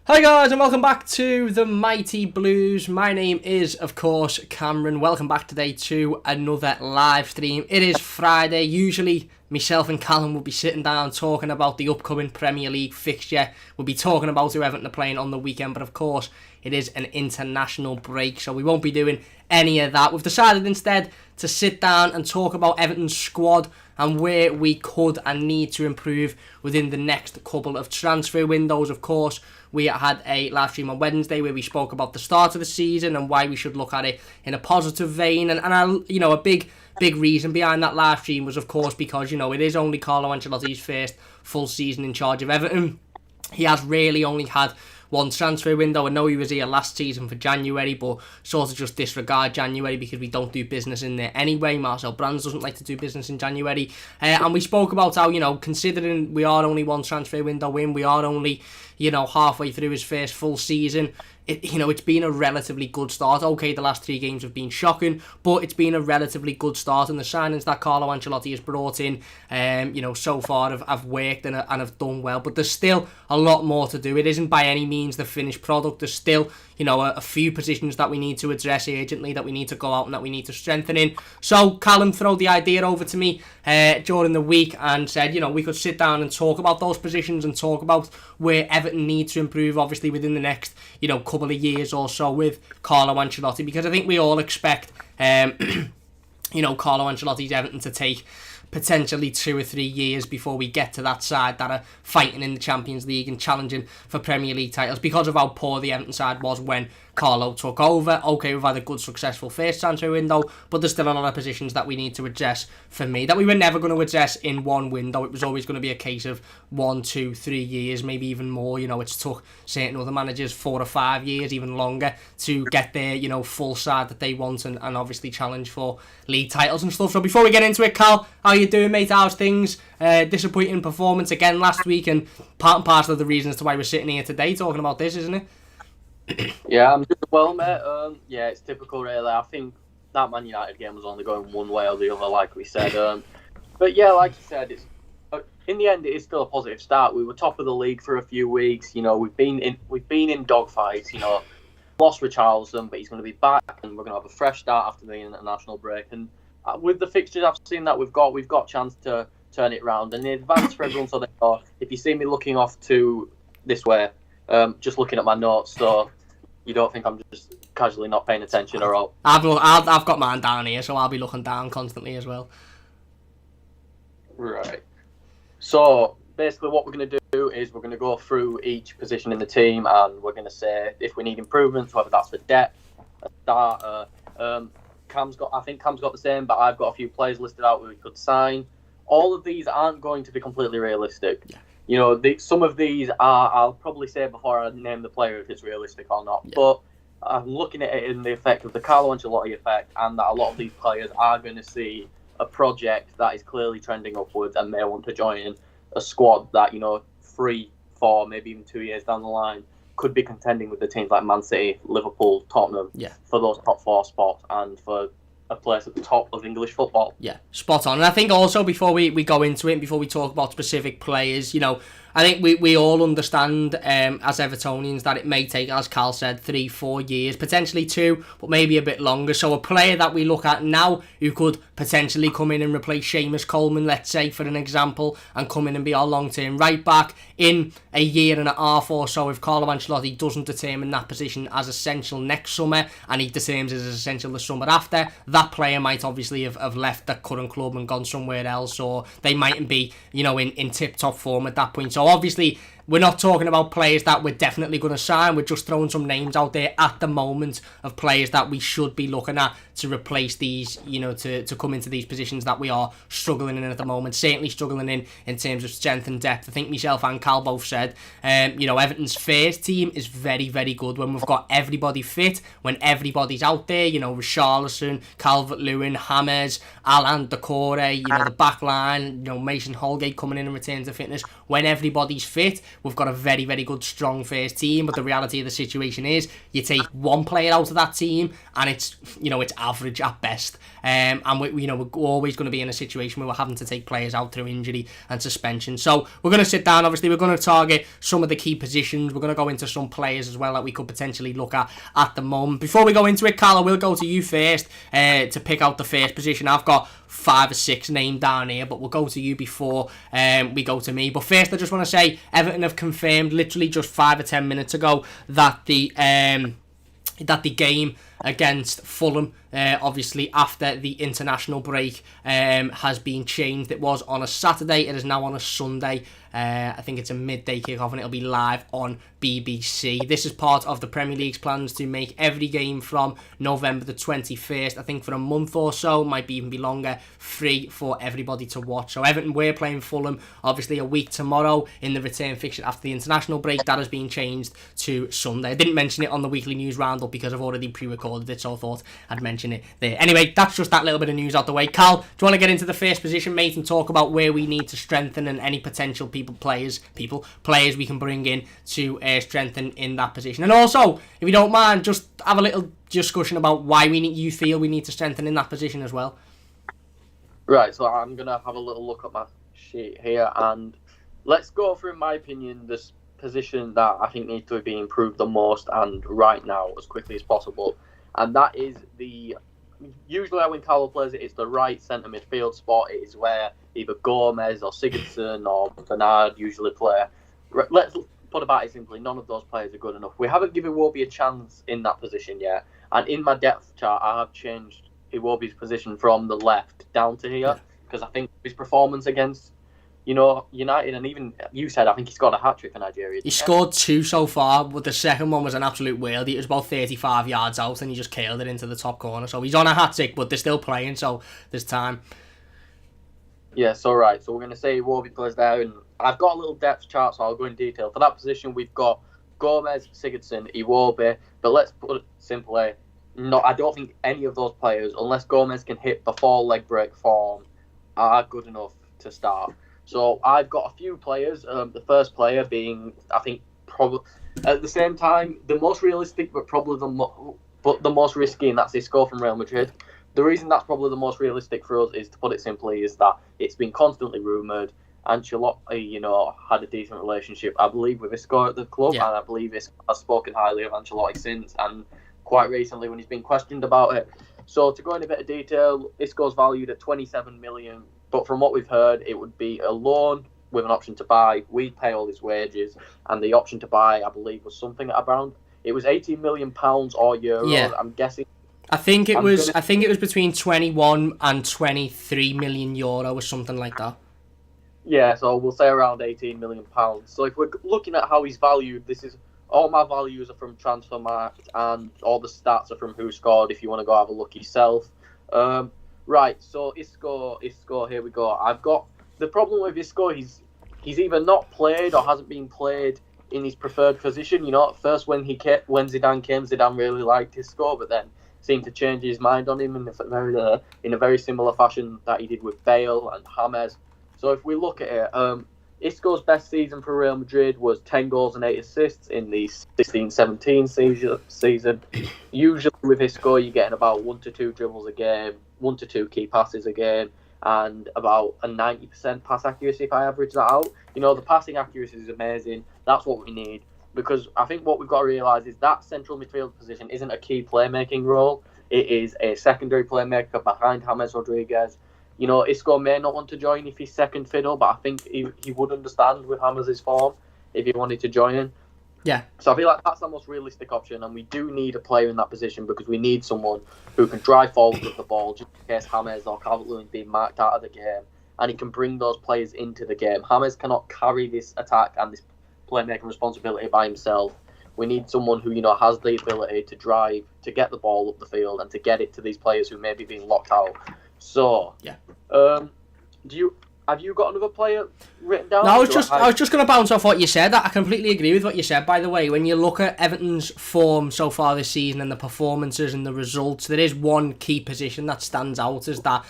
Hi guys and welcome back to the Mighty Blues. My name is of course Cameron. Welcome back today to another live stream. It is Friday. Usually myself and Callum will be sitting down talking about the upcoming Premier League fixture. We'll be talking about who Everton are playing on the weekend, but of course it is an international break, so we won't be doing any of that. We've decided instead to sit down and talk about Everton's squad and where we could and need to improve within the next couple of transfer windows. Of course, we had a live stream on Wednesday where we spoke about the start of the season and why we should look at it in a positive vein. And a big reason behind that live stream was, of course, because, it is only Carlo Ancelotti's first full season in charge of Everton. He has really only had one transfer window. I know he was here last season for January, but sort of just disregard January because we don't do business in there anyway. Marcel Brands doesn't like to do business in January. And we spoke about how, considering we are only one transfer window in, we are only, halfway through his first full season, it's been a relatively good start. Okay, the last 3 games have been shocking, but it's been a relatively good start, and the signings that Carlo Ancelotti has brought in, so far have worked and have done well. But there's still a lot more to do. It isn't by any means the finished product. There's still, a few positions that we need to address urgently, that we need to go out and that we need to strengthen in. So Callum threw the idea over to me during the week and said, we could sit down and talk about those positions and talk about where Everton need to improve, obviously within the next, couple of years or so with Carlo Ancelotti, because I think we all expect, Carlo Ancelotti's Everton to take potentially 2 or 3 years before we get to that side that are fighting in the Champions League and challenging for Premier League titles because of how poor the Everton side was when Carlo took over. Okay, we've had a good successful first transfer window, but there's still a lot of positions that we need to address, for me, that we were never going to address in one window. It was always going to be a case of 1, 2, 3 years, maybe even more. It's took certain other managers 4 or 5 years, even longer, to get their, full side that they want and obviously challenge for league titles and stuff. So before we get into it, Cal, how you doing, mate? How's things? Disappointing performance again last week, and part and parcel of the reasons to why we're sitting here today talking about this, isn't it? Yeah, I'm doing well, mate. It's typical, really. I think that Man United game was only going one way or the other, like we said. But yeah, like you said, it's in the end it is still a positive start. We were top of the league for a few weeks. We've been in dogfights. Lost Richarlison, but he's going to be back, and we're going to have a fresh start after the international break. And with the fixtures I've seen that we've got a chance to turn it around. And in advance for everyone, so they know, if you see me looking off to this way, just looking at my notes, so you don't think I'm just casually not paying attention or all. I've got mine down here, so I'll be looking down constantly as well. Right. So basically what we're going to do is we're going to go through each position in the team and we're going to say if we need improvements, whether that's for depth, a starter. Cam's got the same, but I've got a few players listed out we could sign. All of these aren't going to be completely realistic. Yeah. Some of these are, I'll probably say before I name the player if it's realistic or not. Yeah. But I'm looking at it in the effect of the Carlo Ancelotti effect, and that a lot of these players are going to see a project that is clearly trending upwards and may want to join a squad that, 3, 4, maybe even 2 years down the line could be contending with the teams like Man City, Liverpool, Tottenham for those top 4 spots and for a place at the top of English football. Yeah, spot on. And I think also before we go into it, before we talk about specific players, I think we all understand as Evertonians that it may take, as Cal said, 3, 4 years, potentially 2, but maybe a bit longer. So a player that we look at now who could potentially come in and replace Seamus Coleman, let's say, for an example, and come in and be our long-term right back in a year and a half or so, if Carlo Ancelotti doesn't determine that position as essential next summer and he determines it as essential the summer after, that player might obviously have left the current club and gone somewhere else, or they mightn't be, in tip-top form at that point. So obviously, we're not talking about players that we're definitely going to sign. We're just throwing some names out there at the moment of players that we should be looking at to replace these, to come into these positions that we are struggling in at the moment. Certainly struggling in terms of strength and depth. I think myself and Cal both said, Everton's first team is very, very good when we've got everybody fit, when everybody's out there, Richarlison, Calvert-Lewin, Hammers, Alan, Decore, the back line, Mason Holgate coming in and returning to fitness. When everybody's fit, we've got a very, very good, strong first team, but the reality of the situation is you take one player out of that team and it's average at best. And we're always going to be in a situation where we're having to take players out through injury and suspension. So we're going to sit down. Obviously, we're going to target some of the key positions. We're going to go into some players as well that we could potentially look at the moment. Before we go into it, Carlo, we'll go to you first to pick out the first position. I've got 5 or 6 named down here, but we'll go to you before we go to me. But first, I just want to say Everton have confirmed literally just 5 or 10 minutes ago that the game against Fulham, obviously after the international break, has been changed. It was on a Saturday, it is now on a Sunday. I think it's a midday kickoff and it'll be live on BBC. This is part of the Premier League's plans to make every game from November the 21st, I think for a month or so, might even be longer, free for everybody to watch. So Everton, we're playing Fulham, obviously a week tomorrow in the return fixture after the international break. That has been changed to Sunday. I didn't mention it on the weekly news roundup because I've already pre-recorded it, so I thought I'd mention it there. Anyway, that's just that little bit of news out the way. Cal, do you want to get into the first position, mate, and talk about where we need to strengthen and any potential players we can bring in to strengthen in that position? And also, if you don't mind, just have a little discussion about why you feel we need to strengthen in that position as well. Right, so I'm going to have a little look at my sheet here, and let's go through, in my opinion, this position that I think needs to be improved the most and right now as quickly as possible. And that is usually when Carlo plays it, it's the right centre midfield spot. It is where either Gomez or Sigurdsson or Bernard usually play. Let's put about it simply, none of those players are good enough. We haven't given Iwobi a chance in that position yet. And in my depth chart, I have changed Iwobi's position from the left down to here because I think his performance against United, and even you said, I think he scored a hat-trick for Nigeria. He scored 2 so far, but the second one was an absolute worldie. It was about 35 yards out, and he just killed it into the top corner. So he's on a hat-trick, but they're still playing, so there's time. Yeah, so right. So we're going to say Iwobi plays there, and I've got a little depth chart, so I'll go in detail. For that position, we've got Gomez, Sigurdsson, Iwobi, but let's put it simply, I don't think any of those players, unless Gomez can hit before leg break form, are good enough to start. So I've got a few players. The first player being, I think, probably at the same time the most realistic, but probably the most risky, and that's Isco from Real Madrid. The reason that's probably the most realistic for us is, to put it simply, is that it's been constantly rumoured. Ancelotti, had a decent relationship, I believe, with Isco at the club, and I believe Isco has spoken highly of Ancelotti since, and quite recently when he's been questioned about it. So to go into a bit of detail, Isco's valued at 27 million. But from what we've heard, it would be a loan with an option to buy. We'd pay all his wages, and the option to buy, I believe, was something around. It was £18 million or euros. Yeah. I'm guessing. I think it was between 21 and 23 million euro or something like that. Yeah, so we'll say around £18 million. So if we're looking at how he's valued, this is all my values are from Transfermarkt, and all the stats are from Who Scored. If you want to go have a look yourself. Right, so Isco, here we go. I've got the problem with Isco. He's either not played or hasn't been played in his preferred position. At first when Zidane came, Zidane really liked Isco, but then seemed to change his mind on him in a very similar fashion that he did with Bale and James. So if we look at it, Isco's best season for Real Madrid was 10 goals and 8 assists in the 16-17 season. Usually with Isco, you're getting about 1 to 2 dribbles a game, 1 to 2 key passes a game, and about a 90% pass accuracy if I average that out. The passing accuracy is amazing. That's what we need, because I think what we've got to realise is that central midfield position isn't a key playmaking role. It is a secondary playmaker behind James Rodriguez. Isco may not want to join if he's second fiddle, but I think he would understand with James' form if he wanted to join in. Yeah. So I feel like that's the most realistic option, and we do need a player in that position because we need someone who can drive forward with the ball just in case James or Calvert-Lewin being marked out of the game, and he can bring those players into the game. James cannot carry this attack and this playmaking responsibility by himself. We need someone who has the ability to drive, to get the ball up the field, and to get it to these players who may be being locked out. So, yeah. Have you got another player written down? No, I was just going to bounce off what you said. I completely agree with what you said, by the way. When you look at Everton's form so far this season and the performances and the results, there is one key position that stands out as that,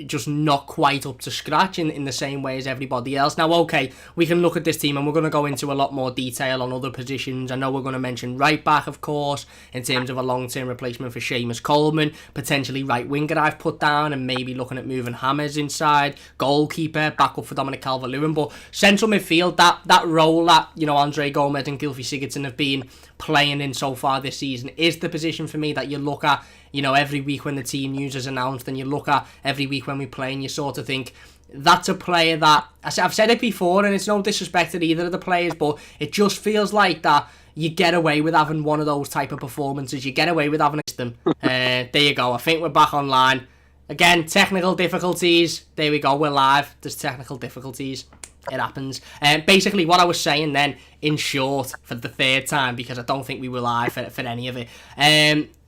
just not quite up to scratch in the same way as everybody else. Now, okay, we can look at this team and we're going to go into a lot more detail on other positions. I know we're going to mention right back, of course, in terms of a long-term replacement for Seamus Coleman, potentially right winger I've put down, and maybe looking at moving Hammers inside, goalkeeper, back up for Dominic Calvert-Lewin, but central midfield, that role that, Andre Gomez and Gylfi Sigurdsson have been playing in so far this season is the position for me that you look at, every week when the team news is announced, and you look at every week when we play and you sort of think, that's a player that, I've said it before, and it's no disrespect to either of the players, but it just feels like that you get away with having one of those type of performances. You get away with having them. There you go. I think we're back online. Again, technical difficulties. There we go. We're live. There's technical difficulties. It happens. Basically, what I was saying then, in short, for the third time, because I don't think we were live for any of it,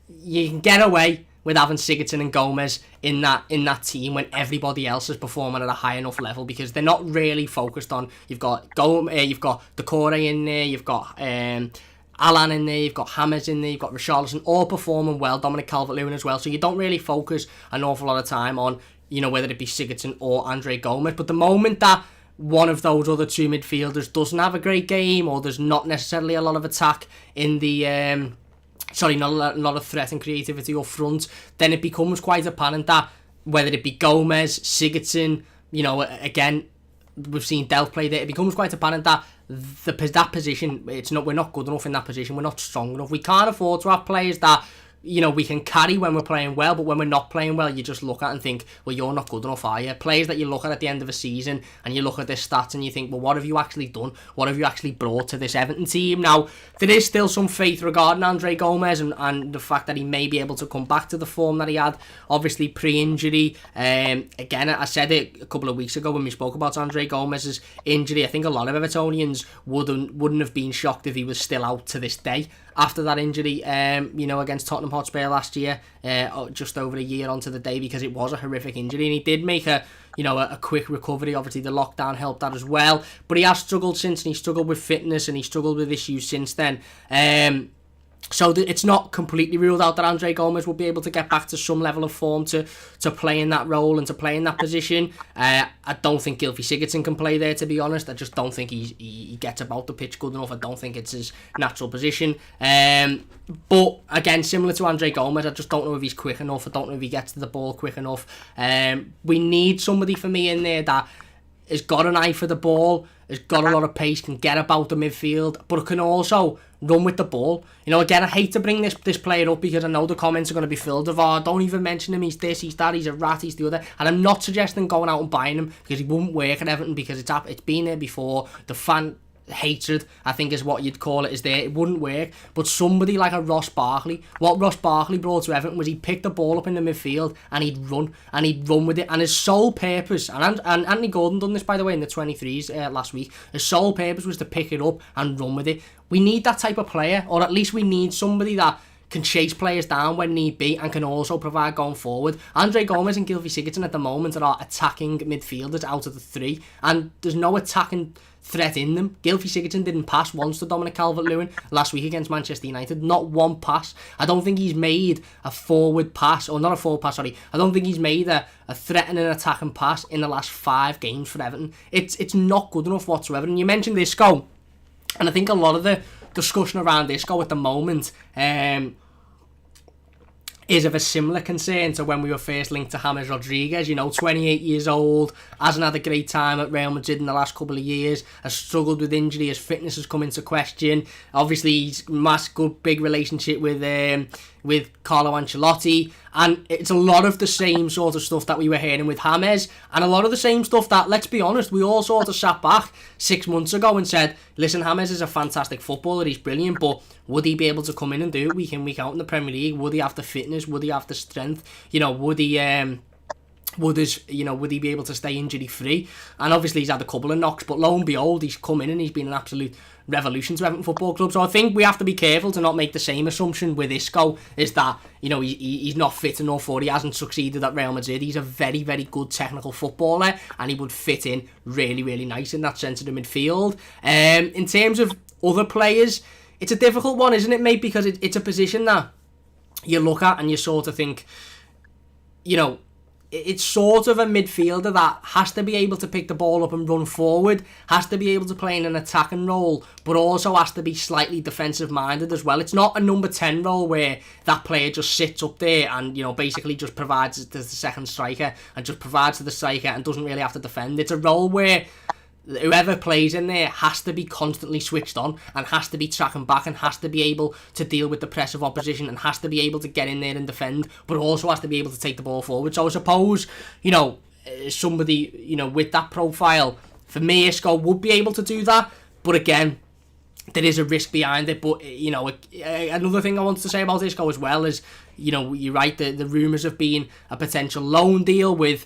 you can get away with having Sigurdsson and Gomez in that team when everybody else is performing at a high enough level, because they're not really focused on. You've got Decore in there, you've got Alan in there, you've got Hammers in there, you've got Richarlison, all performing well, Dominic Calvert-Lewin as well, so you don't really focus an awful lot of time on, whether it be Sigurdsson or Andre Gomez. But the moment that one of those other two midfielders doesn't have a great game, or there's not necessarily a lot of attack in the not a lot of threat and creativity up front, then it becomes quite apparent that whether it be Gomez, Sigurdsson, again, we've seen Delph play there, it becomes quite apparent that that position, we're not good enough in that position, we're not strong enough. We can't afford to have players that we can carry when we're playing well, but when we're not playing well, you just look at and think, well, you're not good enough, are you? Players that you look at the end of a season and you look at their stats and you think, well, what have you actually done? What have you actually brought to this Everton team? Now, there is still some faith regarding Andre Gomez and the fact that he may be able to come back to the form that he had, obviously pre-injury. Again, I said it a couple of weeks ago when we spoke about Andre Gomez's injury. I think a lot of Evertonians wouldn't have been shocked if he was still out to this day after that injury, against Tottenham Hotspur last year, just over a year onto the day, because it was a horrific injury, and he did make a quick recovery. Obviously, the lockdown helped that as well, but he has struggled since, and he struggled with fitness, and he struggled with issues since then. So it's not completely ruled out that Andre Gomez will be able to get back to some level of form to play in that role and to play in that position. I don't think Gylfi Sigurdsson can play there, to be honest. I just don't think he gets about the pitch good enough. I don't think it's his natural position. But again, similar to Andre Gomez, I just don't know if he's quick enough. I don't know if he gets to the ball quick enough. We need somebody for me in there that has got an eye for the ball, has got a lot of pace, can get about the midfield, but can also run with the ball. Again, I hate to bring this player up because I know the comments are going to be filled of, don't even mention him, he's this, he's that, he's a rat, he's the other. And I'm not suggesting going out and buying him, because he wouldn't work at Everton, because it's been there before. The fan hatred, I think is what you'd call it, is there. It wouldn't work. But somebody like a Ross Barkley, what Ross Barkley brought to Everton was he picked the ball up in the midfield and he'd run with it, and his sole purpose, and Anthony Gordon done this, by the way, in the 23s last week, his sole purpose was to pick it up and run with it. We need that type of player, or at least we need somebody that can chase players down when need be and can also provide going forward. Andre Gomez and Gylfi Sigurdsson at the moment are attacking midfielders out of the three, and there's no attacking threat in them. Gylfi Sigurdsson didn't pass once to Dominic Calvert-Lewin last week against Manchester United. Not one pass. I don't think he's made a forward pass, or not a forward pass, sorry. I don't think he's made a threatening attacking pass in the last 5 games for Everton. It's not good enough whatsoever. And you mentioned Isco, and I think a lot of the discussion around Isco at the moment is of a similar concern to when we were first linked to James Rodriguez. 28 years old, hasn't had a great time at Real Madrid in the last couple of years, has struggled with injury, his fitness has come into question. Obviously, he's good, big relationship with Carlo Ancelotti, and it's a lot of the same sort of stuff that we were hearing with James, and a lot of the same stuff that, let's be honest, we all sort of sat back 6 months ago and said, listen, James is a fantastic footballer, he's brilliant, but would he be able to come in and do it week in, week out in the Premier League? Would he have the fitness? Would he have the strength? Would he would he be able to stay injury free? And obviously he's had a couple of knocks, but lo and behold, he's come in and he's been an absolute revolution to Everton Football Club. So I think we have to be careful to not make the same assumption with Isco, is that he's not fit enough or he hasn't succeeded at Real Madrid. He's a very, very good technical footballer and he would fit in really, really nice in that centre of the midfield. In terms of other players, it's a difficult one, isn't it, mate? Because it's a position that you look at and you sort of think, it's sort of a midfielder that has to be able to pick the ball up and run forward, has to be able to play in an attacking role, but also has to be slightly defensive minded as well. It's not a number 10 role where that player just sits up there and basically just provides to the second striker and just provides to the striker and doesn't really have to defend. It's a role where whoever plays in there has to be constantly switched on and has to be tracking back and has to be able to deal with the press of opposition and has to be able to get in there and defend, but also has to be able to take the ball forward. So I suppose, somebody, with that profile, for me, Isco would be able to do that. But again, there is a risk behind it. But, another thing I wanted to say about Isco as well is, you're right, the rumours have been a potential loan deal with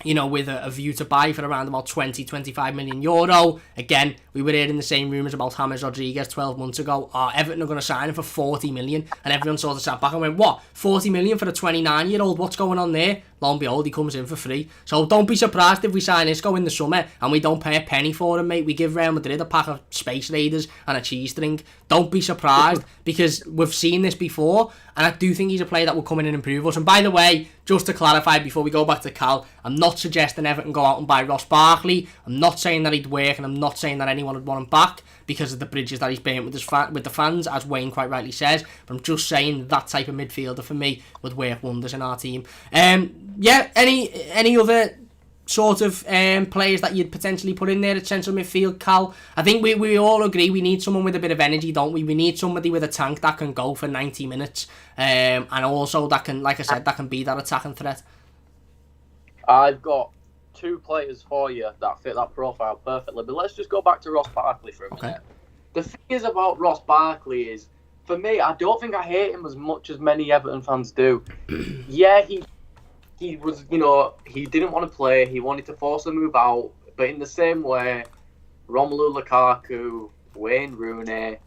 with a view to buy for around about 20-25 million euro. Again, we were hearing the same rumours about James Rodriguez 12 months ago. Everton are going to sign him for 40 million. And everyone sort of sat back and went, what? 40 million for a 29-year-old? What's going on there? Lo and behold, he comes in for free. So don't be surprised if we sign Isco in the summer and we don't pay a penny for him, mate. We give Real Madrid a pack of Space Raiders and a cheese string. Don't be surprised, because we've seen this before, and I do think he's a player that will come in and improve us. And by the way, just to clarify before we go back to Cal, I'm not suggesting Everton go out and buy Ross Barkley. I'm not saying that he'd work, and I'm not saying that anyone would want him back because of the bridges that he's burnt with the fans, as Wayne quite rightly says. But I'm just saying that type of midfielder for me would work wonders in our team. Any other sort of players that you'd potentially put in there at central midfield, Cal? I think we all agree we need someone with a bit of energy, don't we? We need somebody with a tank that can go for 90 minutes and also that can, like I said, that can be that attacking threat. I've got two players for you that fit that profile perfectly, but let's just go back to Ross Barkley for a minute. Okay. The thing is about Ross Barkley is, for me, I don't think I hate him as much as many Everton fans do. Yeah, he was, he didn't want to play. He wanted to force a move out. But in the same way, Romelu Lukaku, Wayne Rooney,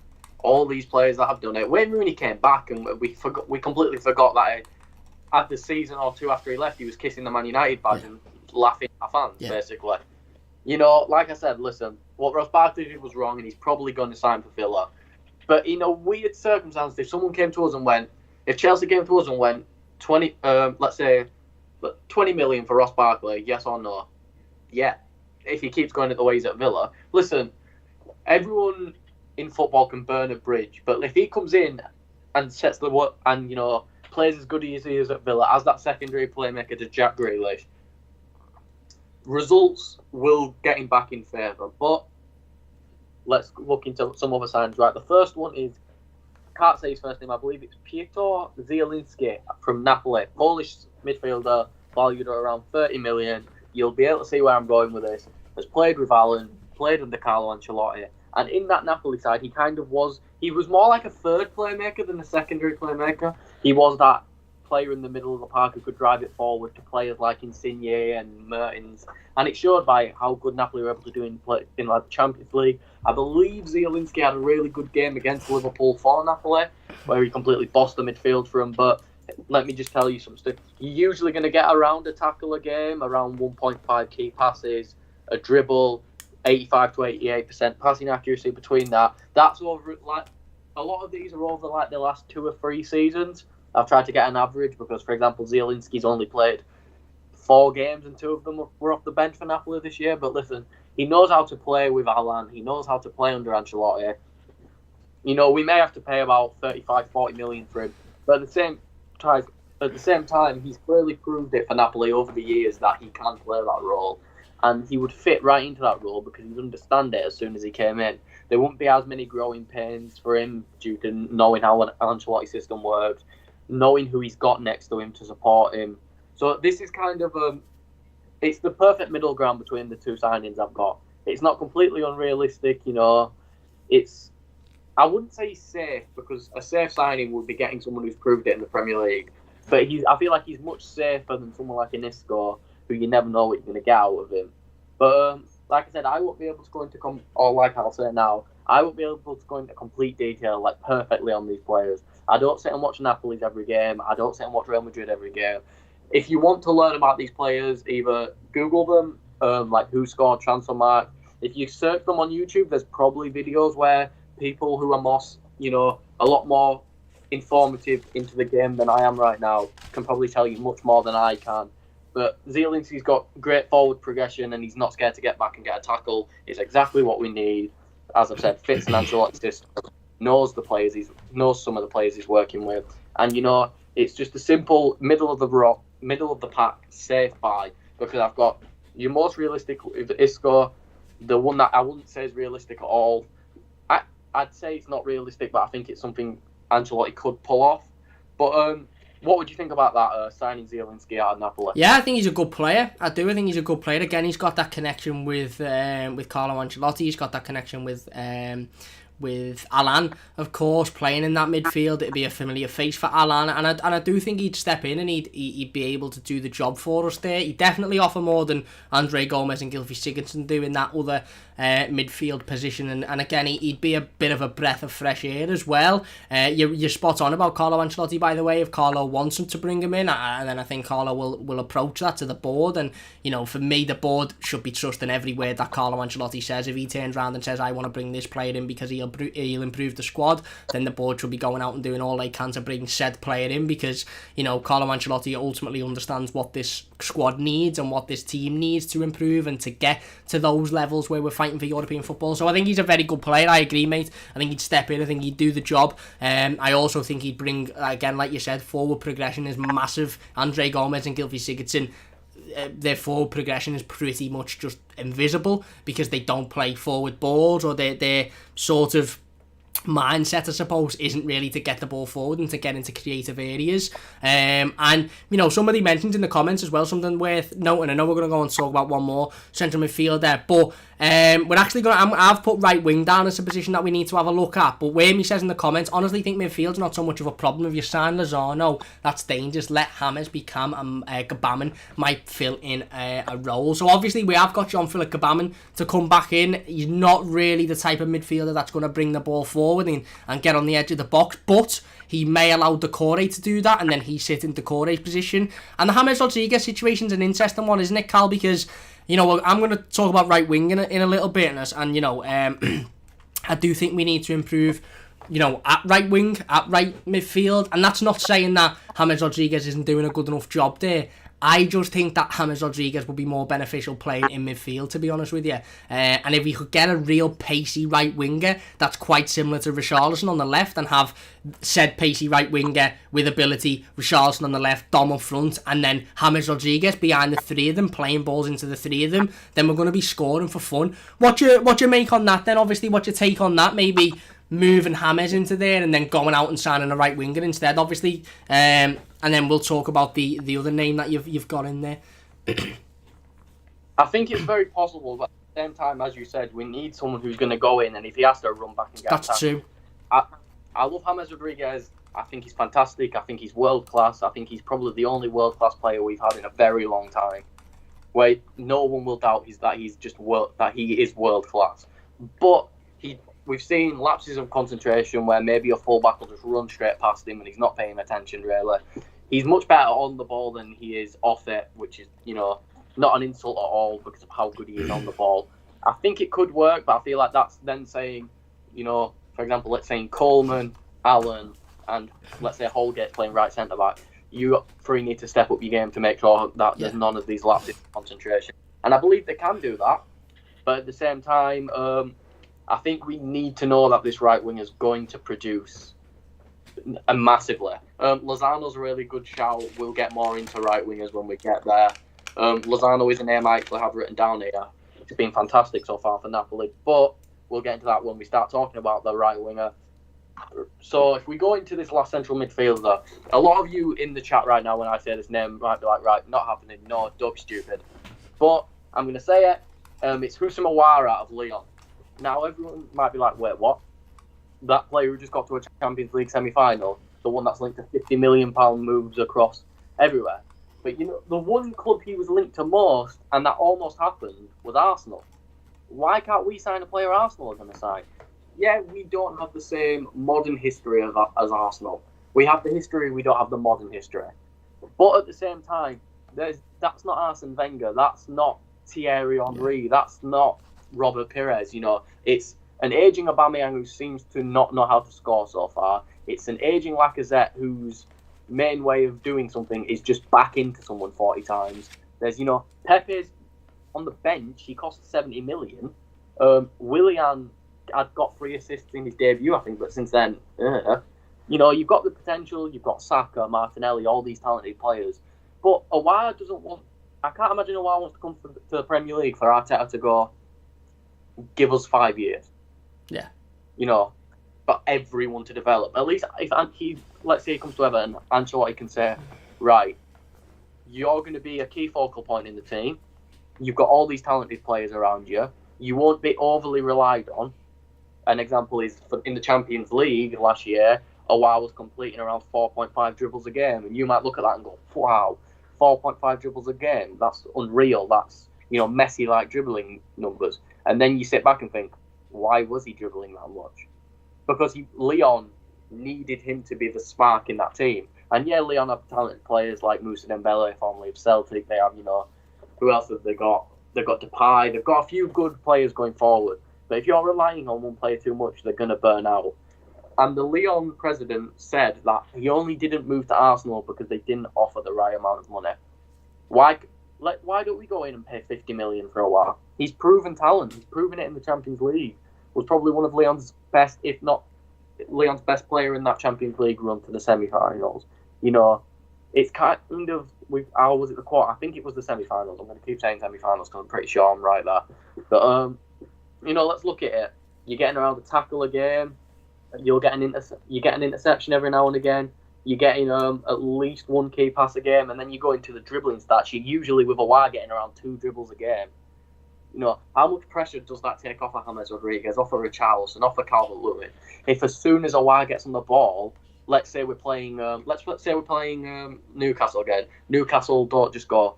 all these players that have done it. Wayne Rooney came back and we completely forgot that at the season or two after he left, he was kissing the Man United badge and laughing at fans, basically. Like I said, listen, what Ross Barkley did was wrong and he's probably going to sign for Villa. But in a weird circumstance, if someone came to us and went, if Chelsea came to us and went, 20 million for Ross Barkley, yes or no? Yeah. If he keeps going at the way he's at Villa. Listen, everyone in football can burn a bridge, but if he comes in and sets the work and, plays as good as he is at Villa, as that secondary playmaker to Jack Grealish, results will get him back in favour. But let's look into some other signs. Right, the first one is, I can't say his first name, I believe it's Piotr Zielinski from Napoli, Polish midfielder, valued at around 30 million. You'll be able to see where I'm going with this. Has played with Alan, played under Carlo Ancelotti, and in that Napoli side, he was more like a third playmaker than a secondary playmaker. He was that player in the middle of the park who could drive it forward to players like Insigne and Mertens, and it showed by how good Napoli were able to do in the Champions League. I believe Zielinski had a really good game against Liverpool for Napoli, where he completely bossed the midfield for him. But let me just tell you something. You're usually going to get around a tackle a game, around 1.5 key passes, a dribble, 85 to 88% passing accuracy between that. That's over, a lot of these are over the last 2 or 3 seasons. I've tried to get an average because, for example, Zielinski's only played 4 games and 2 of them were off the bench for Napoli this year. But listen, he knows how to play with Alan. He knows how to play under Ancelotti. We may have to pay about 35-40 million for him, but at the same time, he's clearly proved it for Napoli over the years that he can play that role, and he would fit right into that role because he'd understand it as soon as he came in. There wouldn't be as many growing pains for him due to knowing how an Ancelotti system works, knowing who he's got next to him to support him. So this is kind of it's the perfect middle ground between the two signings I've got. It's not completely unrealistic, I wouldn't say safe, because a safe signing would be getting someone who's proved it in the Premier League. But I feel like he's much safer than someone like an Isco, who you never know what you're going to get out of him. But like I said, I won't be able to go into or like I'll say now, I won't be able to go into complete detail like perfectly on these players. I don't sit and watch Napoli's every game. I don't sit and watch Real Madrid every game. If you want to learn about these players, either Google them, like who scored, transfer mark. If you search them on YouTube, there's probably videos where people who are more, a lot more informative into the game than I am right now can probably tell you much more than I can. But Zielinski's got great forward progression and he's not scared to get back and get a tackle. It's exactly what we need. As I've said, fits an Ancelotti system, knows some of the players he's working with. And, it's just a simple middle of the pack, safe buy. Because I've got your most realistic with Isco, the one that I wouldn't say is realistic at all. I'd say it's not realistic, but I think it's something Ancelotti could pull off. But what would you think about that signing Zielinski out of Napoli? Yeah, I think he's a good player. I do. I think he's a good player. Again, he's got that connection with Carlo Ancelotti. He's got that connection with Alan, of course, playing in that midfield. It'd be a familiar face for Alan, and I do think he'd step in and he'd be able to do the job for us there. He'd definitely offer more than Andre Gomez and Gylfi Sigurdsson do in that other midfield position, and again, he'd be a bit of a breath of fresh air as well. You're spot on about Carlo Ancelotti, by the way. If Carlo wants him to bring him in, and then I think Carlo will approach that to the board, and for me, the board should be trusting every word that Carlo Ancelotti says. If he turns around and says, I want to bring this player in because he'll improve the squad, then the board should be going out and doing all they can to bring said player in, because Carlo Ancelotti ultimately understands what this squad needs and what this team needs to improve and to get to those levels where we're fighting for European football. So I think he's a very good player. I agree, mate. I think he'd step in. I think he'd do the job. I also think he'd bring, again, like you said, forward progression is massive. Andre Gomez and Gylfi Sigurdsson, their forward progression is pretty much just invisible because they don't play forward balls, or their sort of mindset, I suppose, isn't really to get the ball forward and to get into creative areas. And somebody mentioned in the comments as well something worth noting. I know we're going to go and talk about one more central midfielder, but we're actually going to, I've put right wing down as a position that we need to have a look at. But Wormy says in the comments, honestly think midfield's not so much of a problem. If you sign Lozano, that's dangerous. Let James become Gabaman might fill in a role. So obviously we have got Jean-Philippe Gabaman to come back in. He's not really the type of midfielder that's going to bring the ball forward and get on the edge of the box, but he may allow Decore to do that, and then he sit in Decore's position. And the James Rodriguez situation's an interesting one, isn't it, Cal? Because I'm going to talk about right wing in a little bit, and I do think we need to improve, at right wing, at right midfield, and that's not saying that James Rodriguez isn't doing a good enough job there. I just think that James Rodriguez would be more beneficial playing in midfield, to be honest with you. And if we could get a real pacey right winger that's quite similar to Richarlison on the left, and have said pacey right winger with ability, Richarlison on the left, Dom up front, and then James Rodriguez behind the three of them, playing balls into the three of them, then we're going to be scoring for fun. What you make on that then? Obviously, what you take on that? Maybe moving James into there and then going out and signing a right winger instead, obviously. And then we'll talk about the other name that you've got in there. I think it's very possible, but at the same time, as you said, we need someone who's going to go in, and if he has to run back and get that's true. I love James Rodriguez. I think he's fantastic. I think he's world class. I think he's probably the only world class player we've had in a very long time, where no one will doubt that he is world class. But we've seen lapses of concentration where maybe a fullback will just run straight past him and he's not paying attention really. He's much better on the ball than he is off it, which is, not an insult at all because of how good he is on the ball. I think it could work, but I feel like that's then saying, for example, let's say Coleman, Allen, and let's say Holgate playing right centre-back. You three need to step up your game to make sure that there's none of these lapses of concentration. And I believe they can do that, but at the same time, I think we need to know that this right wing is going to produce massively. Lozano's a really good shout. We'll get more into right wingers when we get there. Lozano is a name I actually have written down here. It's been fantastic so far for Napoli, but we'll get into that when we start talking about the right winger. So if we go into this last central midfielder, a lot of you in the chat right now when I say this name might be like, right, not happening, no, don't be stupid. But I'm going to say it. It's Houssem Aouar out of Lyon. Now, everyone might be like, wait, what? That player who just got to a Champions League semi-final? the one that's linked to £50 million moves across everywhere. But the one club he was linked to most, and that almost happened, was Arsenal. Why can't we sign a player Arsenal are going to sign? Yeah, we don't have the same modern history as Arsenal. We have the history, we don't have the modern history. But at the same time, that's not Arsene Wenger, that's not Thierry Henry, that's not Robert Pires. It's an aging Aubameyang who seems to not know how to score so far. It's an aging Lacazette whose main way of doing something is just back into someone 40 times. There's, Pepe's on the bench, he cost 70 million. Willian had got 3 assists in his debut, I think, but since then, you've got the potential, you've got Saka, Martinelli, all these talented players. But Aouar doesn't want... I can't imagine Aouar wants to come to the Premier League for Arteta to go, give us 5 years. Yeah. For everyone to develop. At least if let's say he comes to Everton, Ancelotti can say, right, you're going to be a key focal point in the team. You've got all these talented players around you. You won't be overly relied on. An example is in the Champions League last year, Aouar was completing around 4.5 dribbles a game, and you might look at that and go, wow, 4.5 dribbles a game, that's unreal. That's Messi-like dribbling numbers. And then you sit back and think, why was he dribbling that much? Because Leon needed him to be the spark in that team. And yeah, Leon have talented players like Moussa Dembele, formerly of Celtic. They have, who else have they got? They've got Depay. They've got a few good players going forward. But if you're relying on one player too much, they're going to burn out. And the Leon president said that he only didn't move to Arsenal because they didn't offer the right amount of money. Why don't we go in and pay 50 million for Aouar? He's proven talent. He's proven it in the Champions League. Was probably one of Leon's best, if not Leon's best player in that Champions League run to the semi-finals. It's kind of was it the quarter? I think it was the semi-finals. I'm going to keep saying semi-finals because I'm pretty sure I'm right there. But let's look at it. You're getting around the tackle a game. You get an interception every now and again. You're getting at least 1 key pass a game, and then you go into the dribbling stats. You're usually with Aouar getting around 2 dribbles a game. How much pressure does that take off of James Rodriguez, off of Richarlison, off of Calvert-Lewin? If as soon as Aouar gets on the ball, let's say we're playing Newcastle again. Newcastle don't just go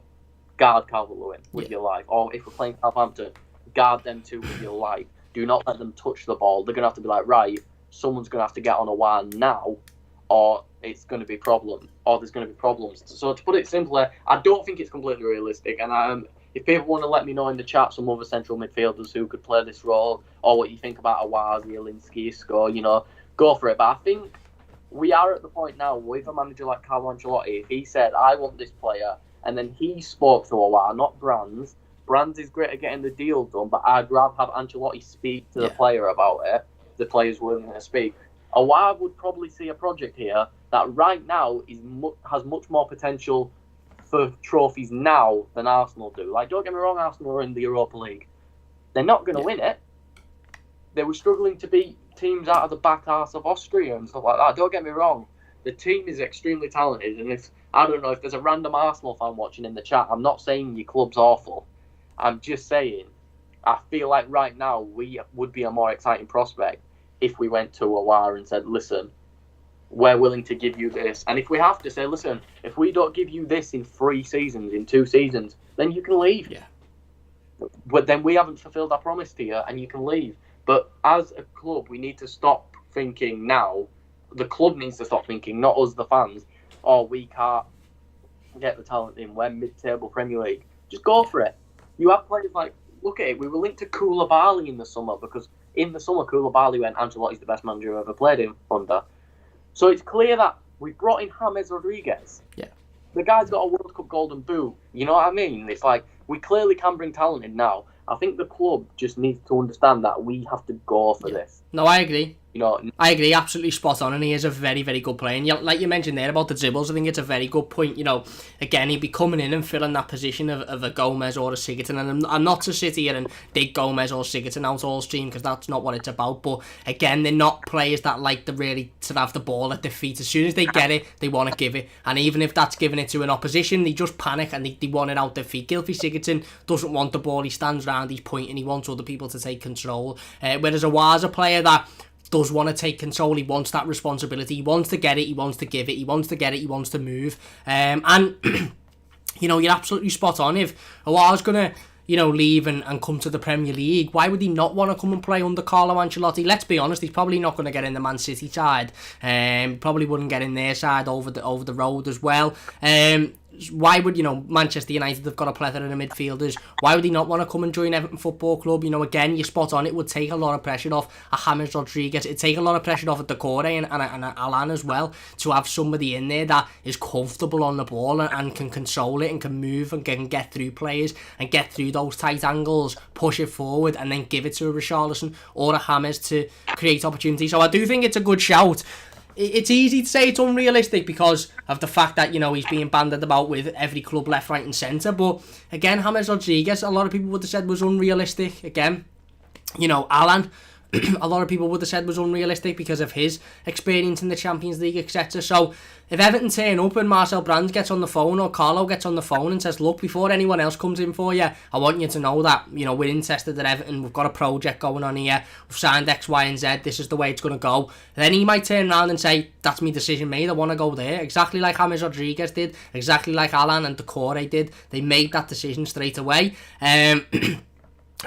guard Calvert-Lewin with your life, or if we're playing Southampton, guard them too with your life. Do not let them touch the ball. They're gonna have to be like, right, someone's gonna have to get on Aouar now, or it's going to be there's going to be problems. So to put it simply, I don't think it's completely realistic. And if people want to let me know in the chat some other central midfielders who could play this role, or what you think about Aouar, Zielinski, Isco, go for it. But I think we are at the point now with a manager like Carlo Ancelotti. If he said, I want this player, and then he spoke to Aouar, not Brands. Brands is great at getting the deal done, but I'd rather have Ancelotti speak to the player about it. The player's willing to speak. Aouar would probably see a project here that right now has much more potential for trophies now than Arsenal do. Like, don't get me wrong, Arsenal are in the Europa League. They're not going to win it. They were struggling to beat teams out of the back arse of Austria and stuff like that. Don't get me wrong. The team is extremely talented, and if there's a random Arsenal fan watching in the chat, I'm not saying your club's awful. I'm just saying I feel like right now we would be a more exciting prospect if we went to Aouar and said, listen, we're willing to give you this. And if we have to say, listen, if we don't give you this in 3 seasons, in 2 seasons, then you can leave. Yeah. But then we haven't fulfilled our promise to you, and you can leave. But as a club, we need to stop thinking now. The club needs to stop thinking, not us, the fans, we can't get the talent in. We're mid-table Premier League. Just go for it. You have players like, look at it, we were linked to Koulibaly in the summer because in the summer, Koulibaly went, Ancelotti's the best manager I've ever played him under. So it's clear that we brought in James Rodriguez. Yeah. The guy's got a World Cup golden boot. You know what I mean? It's like, we clearly can bring talent in now. I think the club just needs to understand that we have to go for this. No, I agree. I agree, absolutely spot on, and he is a very, very good player. And like you mentioned there about the dribbles, I think it's a very good point. Again, he'd be coming in and filling that position of a Gomez or a Sigurdsson, and I'm not to sit here and dig Gomez or Sigurdsson out all stream, because that's not what it's about. But again, they're not players that like to have the ball at their feet. As soon as they get it, they want to give it, and even if that's giving it to an opposition, they just panic and they want it out their feet. Gylfi Sigurdsson doesn't want the ball, he stands around, he's pointing, he wants other people to take control. Whereas Aouar's a player that does want to take control. He wants that responsibility. He wants to get it. He wants to give it. He wants to get it. He wants to move. And, you know, you're absolutely spot on. If Aouar's going to, you know, leave and come to the Premier League, why would he not want to come and play under Carlo Ancelotti? Let's be honest, he's probably not going to get in the Man City side. Probably wouldn't get in their side over the road as well. Why would, you know, Manchester United have got a plethora of midfielders. Why would he not want to come and join Everton Football Club? You know, again, you're spot on. It would take a lot of pressure off a James Rodriguez. It'd take a lot of pressure off a Decore and Alan as well, to have somebody in there that is comfortable on the ball and can control it and can move and can get through players and get through those tight angles, push it forward and then give it to a Richarlison or a James to create opportunity. So I do think it's a good shout. It's easy to say it's unrealistic because of the fact that, you know, he's being banded about with every club left, right and centre. But again, James Rodriguez, a lot of people would have said was unrealistic. Again, you know, Alan, a lot of people would have said was unrealistic because of his experience in the Champions League, etc. So if Everton turn up and Marcel Brands gets on the phone or Carlo gets on the phone and says, look, before anyone else comes in for you, I want you to know that, you know, we're interested at Everton, we've got a project going on here, we've signed X, Y and Z, this is the way it's going to go. Then he might turn around and say, that's my decision made, I want to go there. Exactly like James Rodriguez did, exactly like Alan and Decore did. They made that decision straight away.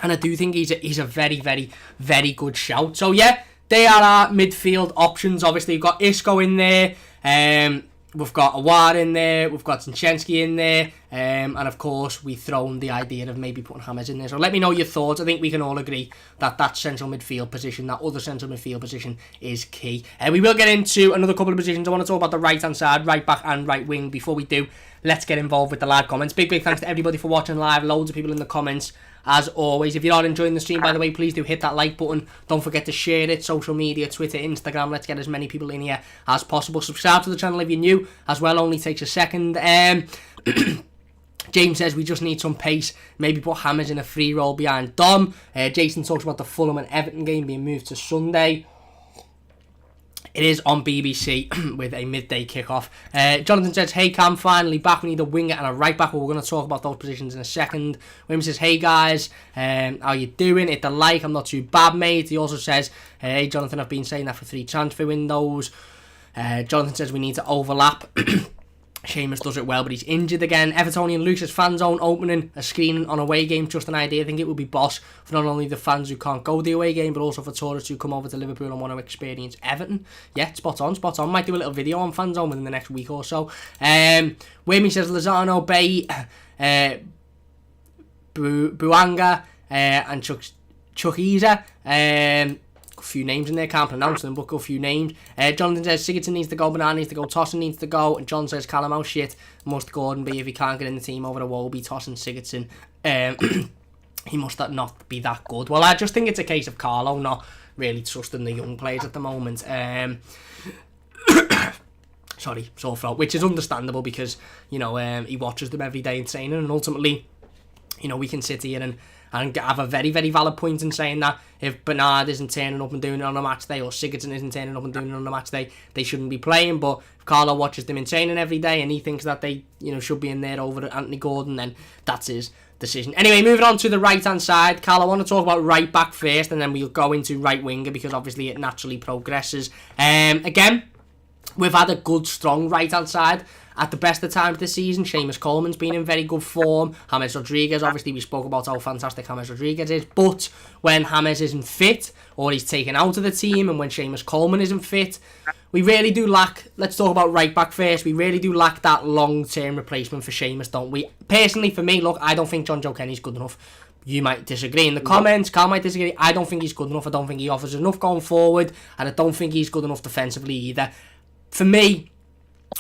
And I do think he's a very, very, very good shout. So yeah, they are our midfield options. Obviously, we've got Isco in there. We've got Aouar in there. We've got Zinchenko in there. And of course, we've thrown the idea of maybe putting James in there. So let me know your thoughts. I think we can all agree that that central midfield position, that other central midfield position is key. We will get into another couple of positions. I want to talk about the right-hand side, right back and right wing. Before we do, let's get involved with the live comments. Big thanks to everybody for watching live. Loads of people in the comments. As always, if you are enjoying the stream, by the way, please do hit that like button. Don't forget to share it, social media, Twitter, Instagram. Let's get as many people in here as possible. Subscribe to the channel if you're new as well, only takes a second. James says we just need some pace. Maybe put James in a free role behind Dom. Jason talks about the Fulham and Everton game being moved to Sunday. It is on BBC with a midday kickoff. Jonathan says, hey Cam, finally back. We need a winger and a right back. Well, we're going to talk about those positions in a second. William says, hey guys, how you doing? Hit the like, I'm not too bad, mate. He also says, hey Jonathan, I've been saying that for 3 transfer windows. Jonathan says we need to overlap. Seamus does it well, but he's injured again. Evertonian Luke's fan zone opening a screening on away game, just an idea. I think it would be boss for not only the fans who can't go the away game, but also for tourists who come over to Liverpool and want to experience Everton. Yeah, spot on. Might do a little video on fan zone within the next week or so. Wimmy says Lozano, Bay, Buanga, and Chukwueze. A few names in there, can't pronounce them, but a few names. Jonathan says Sigurdsson needs to go, Banana needs to go, Tosin needs to go, and John says Callum, oh shit, must Gordon be if he can't get in the team over Iwobi, Tosin, Sigurdsson. He must not be that good. Well, I just think it's a case of Carlo not really trusting the young players at the moment. Sorry, sore throat, which is understandable because, you know, he watches them every day in training, and ultimately, you know, we can sit here and have a very, very valid point in saying that if Bernard isn't turning up and doing it on a match day, or Sigurdsson isn't turning up and doing it on a match day, they shouldn't be playing. But if Carlo watches them in training every day and he thinks that they, you know, should be in there over Anthony Gordon, then that's his decision. Anyway, moving on to the right-hand side. Carl, I want to talk about right back first, and then we'll go into right winger because obviously it naturally progresses. Again, we've had a good, strong right-hand side. At the best of times this season, Seamus Coleman's been in very good form. James Rodriguez, obviously we spoke about how fantastic James Rodriguez is, but when James isn't fit, or he's taken out of the team, and when Seamus Coleman isn't fit, we really do lack, let's talk about right back first, we really do lack that long-term replacement for Seamus, don't we? Personally, for me, look, I don't think John Joe Kenny's good enough. You might disagree in the comments, Carl might disagree. I don't think he's good enough, I don't think he offers enough going forward, and I don't think he's good enough defensively either. For me,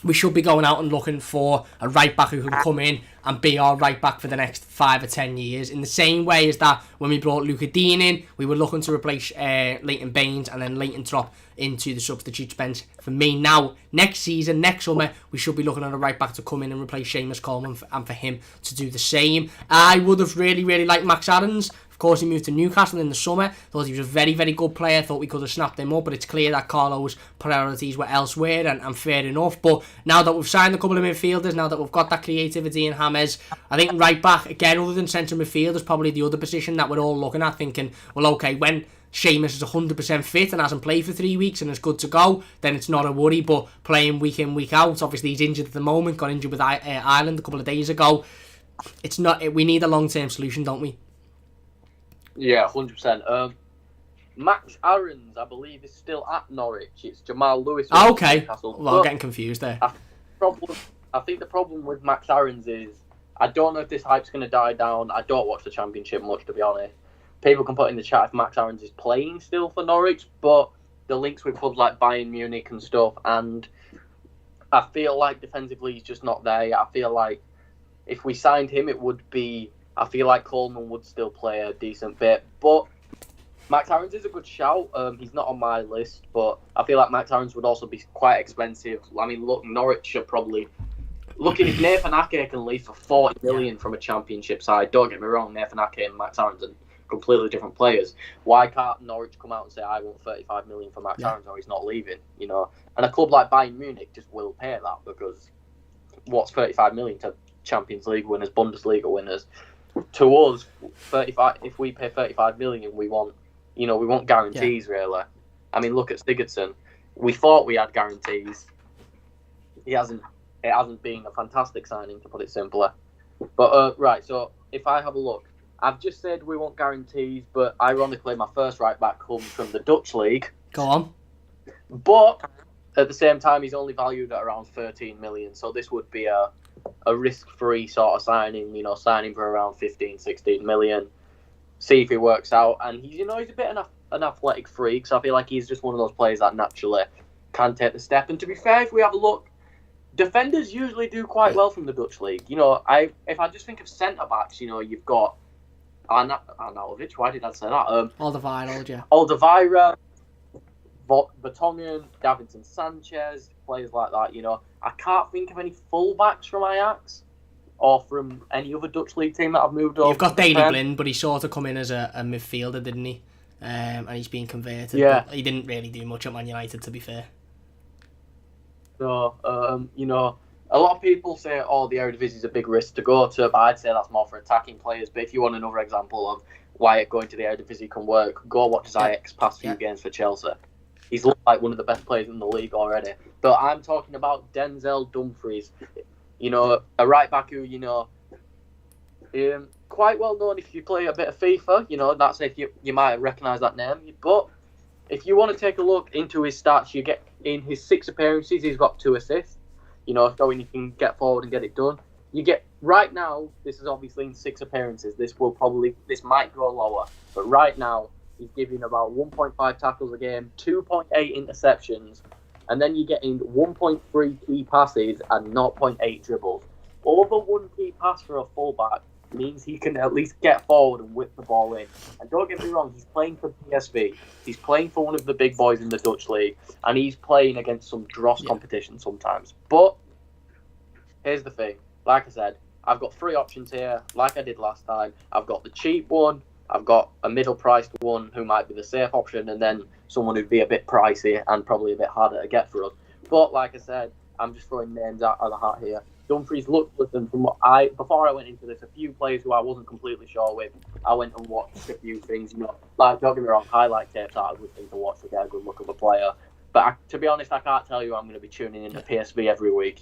we should be going out and looking for a right back who can come in and be our right back for the next 5 or 10 years. In the same way as that when we brought Luca Dean in, we were looking to replace Leighton Baines and then Leighton drop into the substitutes bench. For me now, next season, next summer, we should be looking at a right back to come in and replace Seamus Coleman and for him to do the same. I would have really, really liked Max Aarons. Of course, he moved to Newcastle in the summer. Thought he was a very, very good player. Thought we could have snapped him up, but it's clear that Carlo's priorities were elsewhere, and fair enough. But now that we've signed a couple of midfielders, now that we've got that creativity in James, I think right back, again, other than centre midfield, is probably the other position that we're all looking at, thinking, well, okay, when Seamus is 100% fit and hasn't played for 3 weeks and is good to go, then it's not a worry. But playing week in, week out, obviously he's injured at the moment, got injured with Ireland a couple of days ago. It's not. We need a long-term solution, don't we? Yeah, 100%. Max Aarons, I believe, is still at Norwich. It's Jamal Lewis. Okay. Newcastle. Well, I'm getting confused there. I think the problem with Max Aarons is I don't know if this hype's going to die down. I don't watch the Championship much, to be honest. People can put in the chat if Max Aarons is playing still for Norwich, but the links with clubs like Bayern Munich and stuff, and I feel like defensively he's just not there. I feel like if we signed him, it would be... I feel like Coleman would still play a decent bit, but Max Aarons is a good shout. He's not on my list, but I feel like Max Aarons would also be quite expensive. I mean, look, Norwich are probably... Looking if Nathan Ake can leave for 40 million from a Championship side, don't get me wrong, Nathan Ake and Max Aarons are completely different players. Why can't Norwich come out and say, I want 35 million for Max Aarons or he's not leaving, you know? And a club like Bayern Munich just will pay that because what's 35 million to Champions League winners, Bundesliga winners? To us, 35. If we pay 35 million, we want guarantees, really. I mean, look at Sigurdsson. We thought we had guarantees. It hasn't been a fantastic signing, to put it simpler. But, right, so if I have a look, I've just said we want guarantees, but ironically, my first right-back comes from the Dutch league. Go on. But, at the same time, he's only valued at around 13 million, so this would be a risk-free sort of signing, signing for around 15, 16 million, see if it works out. And he's a bit of an athletic freak, so I feel like he's just one of those players that naturally can take the step. And to be fair, if we have a look, defenders usually do quite well from the Dutch league. If I just think of centre-backs, you've got Arnautovic, why did I say that? Alderweireld, Vertonghen, Davinson Sanchez, players like that, I can't think of any full-backs from Ajax or from any other Dutch league team that have moved over. You've got Daley Blind, but he sort of come in as a midfielder, didn't he? And he's been converted. Yeah. But he didn't really do much at Man United, to be fair. So, a lot of people say, the Eredivisie is a big risk to go to, but I'd say that's more for attacking players. But if you want another example of why going to the Eredivisie can work, go watch Ziyech's past few games for Chelsea. He's looked like one of the best players in the league already. But I'm talking about Denzel Dumfries, a right-back who, quite well known if you play a bit of FIFA, that's if you might recognise that name. But if you want to take a look into his stats, you get in his 6 appearances, he's got 2 assists, showing he can get forward and get it done. You get, right now, this is obviously in 6 appearances, this might go lower, but right now, he's giving about 1.5 tackles a game, 2.8 interceptions, and then you're getting 1.3 key passes and 0.8 dribbles. Over 1 key pass for a fullback means he can at least get forward and whip the ball in. And don't get me wrong, he's playing for PSV. He's playing for one of the big boys in the Dutch league, and he's playing against some dross competition sometimes. But here's the thing. Like I said, I've got 3 options here, like I did last time. I've got the cheap one, I've got a middle-priced one who might be the safe option, and then someone who'd be a bit pricey and probably a bit harder to get for us. But like I said, I'm just throwing names out of the hat here. Dumfries looked with them before I went into this, a few players who I wasn't completely sure with. I went and watched a few things, like, don't get me wrong, highlight tapes are a good thing to watch to get a good look of a player. But to be honest, I can't tell you I'm going to be tuning into PSV every week,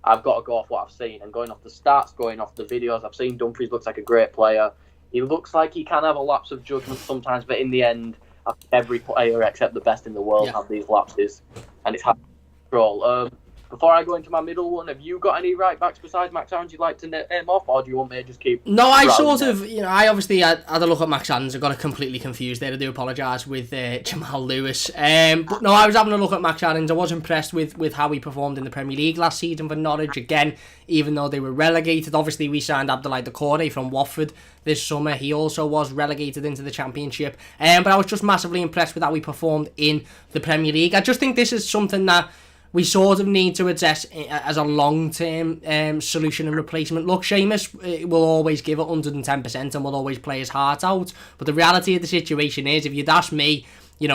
I've got to go off what I've seen, and going off the stats, going off the videos I've seen, Dumfries looks like a great player. He looks like he can have a lapse of judgment sometimes, but in the end, I think every player except the best in the world have these lapses, and it's hard to control. Before I go into my middle one, have you got any right backs besides Max Aarons you'd like to name off, or do you want me to just keep... No, I sort of, I obviously had a look at Max Aarons. I got completely confused there. I do apologise with Jamal Lewis. But no, I was having a look at Max Aarons. I was impressed with how he performed in the Premier League last season for Norwich. Again, even though they were relegated, obviously we signed Abdoulaye Doucouré from Watford this summer. He also was relegated into the Championship. But I was just massively impressed with how he performed in the Premier League. I just think this is something that we sort of need to address as a long-term solution and replacement. Look, Seamus will always give it 110% and will always play his heart out. But the reality of the situation is, if you'd ask me,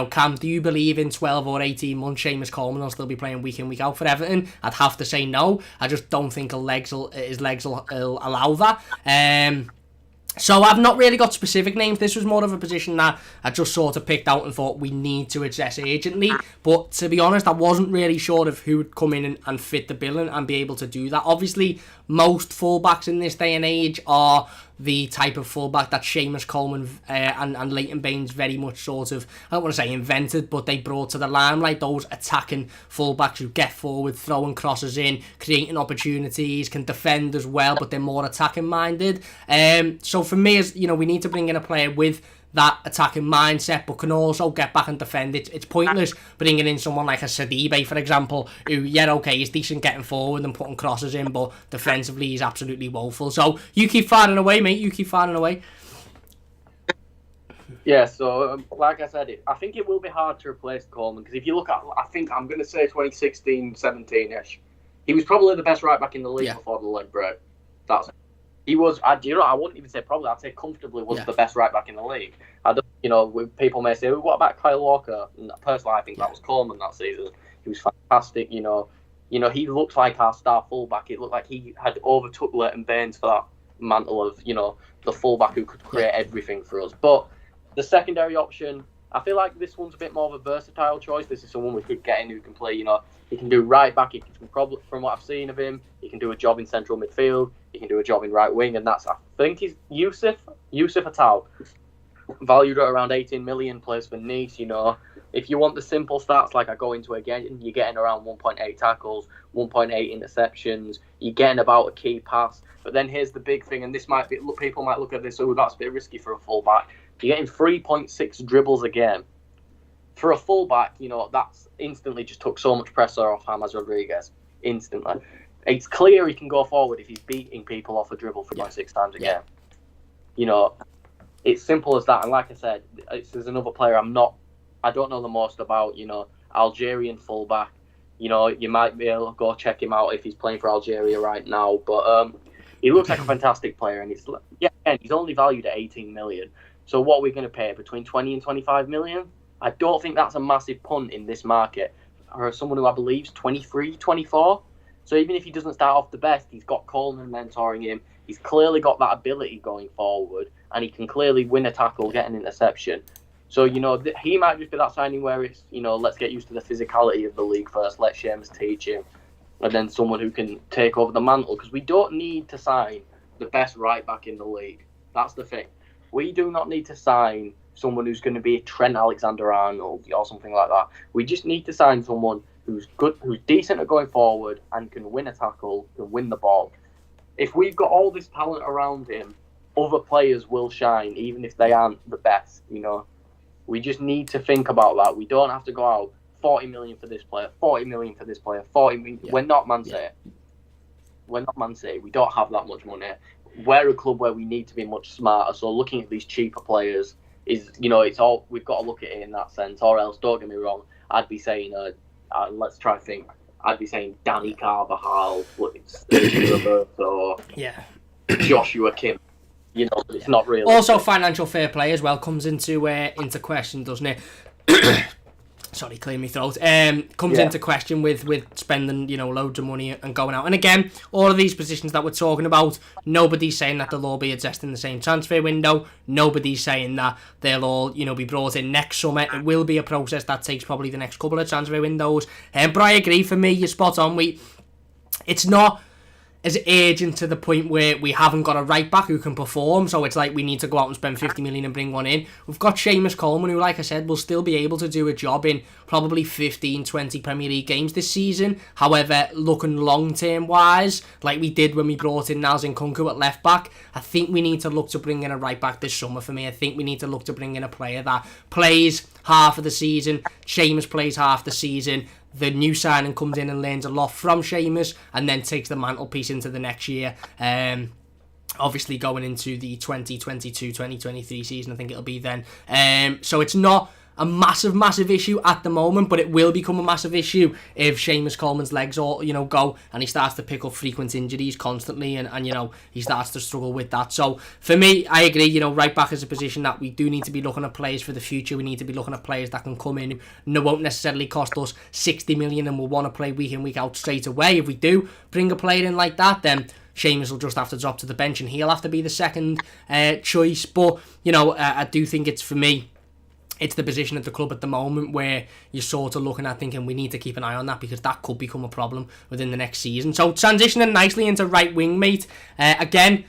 Cam, do you believe in 12 or 18 months Seamus Coleman will still be playing week in, week out for Everton? I'd have to say no. I just don't think his legs will allow that. So I've not really got specific names. This was more of a position that I just sort of picked out and thought we need to address urgently. But to be honest, I wasn't really sure of who would come in and fit the bill and be able to do that. Obviously, most fullbacks in this day and age are the type of fullback that Seamus Coleman and Leighton Baines very much sort of, I don't want to say invented, but they brought to the limelight, those attacking fullbacks who get forward, throwing crosses in, creating opportunities, can defend as well, but they're more attacking minded. So for me, as you know, we need to bring in a player with that attacking mindset, but can also get back and defend. It's pointless bringing in someone like a Sidibe, for example, who, yeah, okay, he's decent getting forward and putting crosses in, but defensively he's absolutely woeful. So you keep firing away, mate. You keep firing away. Yeah, so like I said, I think it will be hard to replace Coleman, because if you look at, I think I'm going to say 2016-17ish, he was probably the best right back in the league before the leg break. He was, I wouldn't even say probably, I'd say comfortably was the best right back in the league. People may say, what about Kyle Walker? And personally, I think that was Coleman that season. He was fantastic, he looked like our star fullback. It looked like he had overtook Leighton Baines for that mantle of, the fullback who could create everything for us. But the secondary option, I feel like this one's a bit more of a versatile choice. This is someone we could get in who can play, he can do right back. He can probably, from what I've seen of him, he can do a job in central midfield. He can do a job in right wing, and I think he's Yusuf Attal, valued at around 18 million, plays for Nice. If you want the simple stats, like I go into again, you're getting around 1.8 tackles, 1.8 interceptions. You're getting about a key pass. But then here's the big thing, and this might be, people might look at this, that's a bit risky for a fullback. You're getting 3.6 dribbles a game. For a fullback, that's instantly just took so much pressure off James Rodriguez. Instantly. It's clear he can go forward if he's beating people off a dribble 3.6 times a game. It's simple as that. And like I said, there's another player I don't know the most about, Algerian fullback. You might be able to go check him out if he's playing for Algeria right now. But he looks like a fantastic player. And he's only valued at 18 million. So what are we going to pay? Between 20 and 25 million? I don't think that's a massive punt in this market. Or someone who I believe is 23, 24. So even if he doesn't start off the best, he's got Coleman mentoring him. He's clearly got that ability going forward, and he can clearly win a tackle, get an interception. So, he might just be that signing where it's, let's get used to the physicality of the league first, let Seamus teach him, and then someone who can take over the mantle, because we don't need to sign the best right back in the league. That's the thing. We do not need to sign someone who's going to be Trent Alexander-Arnold or something like that. We just need to sign someone who's good, who's decent at going forward and can win a tackle, can win the ball. If we've got all this talent around him, other players will shine, even if they aren't the best. We just need to think about that. We don't have to go out 40 million for this player, 40 million for this player, 40 million. We're not Man City. We're not Man City. We don't have that much money. We're a club where we need to be much smarter. So looking at these cheaper players is, it's all, we've got to look at it in that sense. Or else, don't get me wrong, I'd be saying, let's try to think. I'd be saying Danny Carvajal, Roberto, Joshua Kim. It's not really. Also, financial fair play as well comes into question, doesn't it? Sorry, clear my throat. Comes into question with spending, loads of money and going out. And again, all of these positions that we're talking about, nobody's saying that they'll all be addressed in the same transfer window. Nobody's saying that they'll all, be brought in next summer. It will be a process that takes probably the next couple of transfer windows. But I agree, for me, you're spot on. It's not as urgent to the point where we haven't got a right back who can perform, so it's like we need to go out and spend 50 million and bring one in. We've got Seamus Coleman, who, like I said, will still be able to do a job in probably 15, 20 Premier League games this season. However, looking long-term wise, like we did when we brought in Nazim Kunku at left back, I think we need to look to bring in a right back this summer for me. I think we need to look to bring in a player that plays half of the season. Seamus plays half the season. The new signing comes in and learns a lot from Seamus and then takes the mantelpiece into the next year. Obviously going into the 2022-2023 season, I think it'll be then. So it's not a massive issue at the moment, but it will become a massive issue if Seamus Coleman's legs all, go and he starts to pick up frequent injuries constantly and he starts to struggle with that. So for me, I agree, right back is a position that we do need to be looking at players for the future. We need to be looking at players that can come in who won't necessarily cost us 60 million and will want to play week in, week out straight away. If we do bring a player in like that, then Seamus will just have to drop to the bench and he'll have to be the second choice. But, you know, I do think it's, for me, it's the position at the club at the moment where you're sort of looking at thinking we need to keep an eye on that, because that could become a problem within the next season. So transitioning nicely into right wing, mate. Again,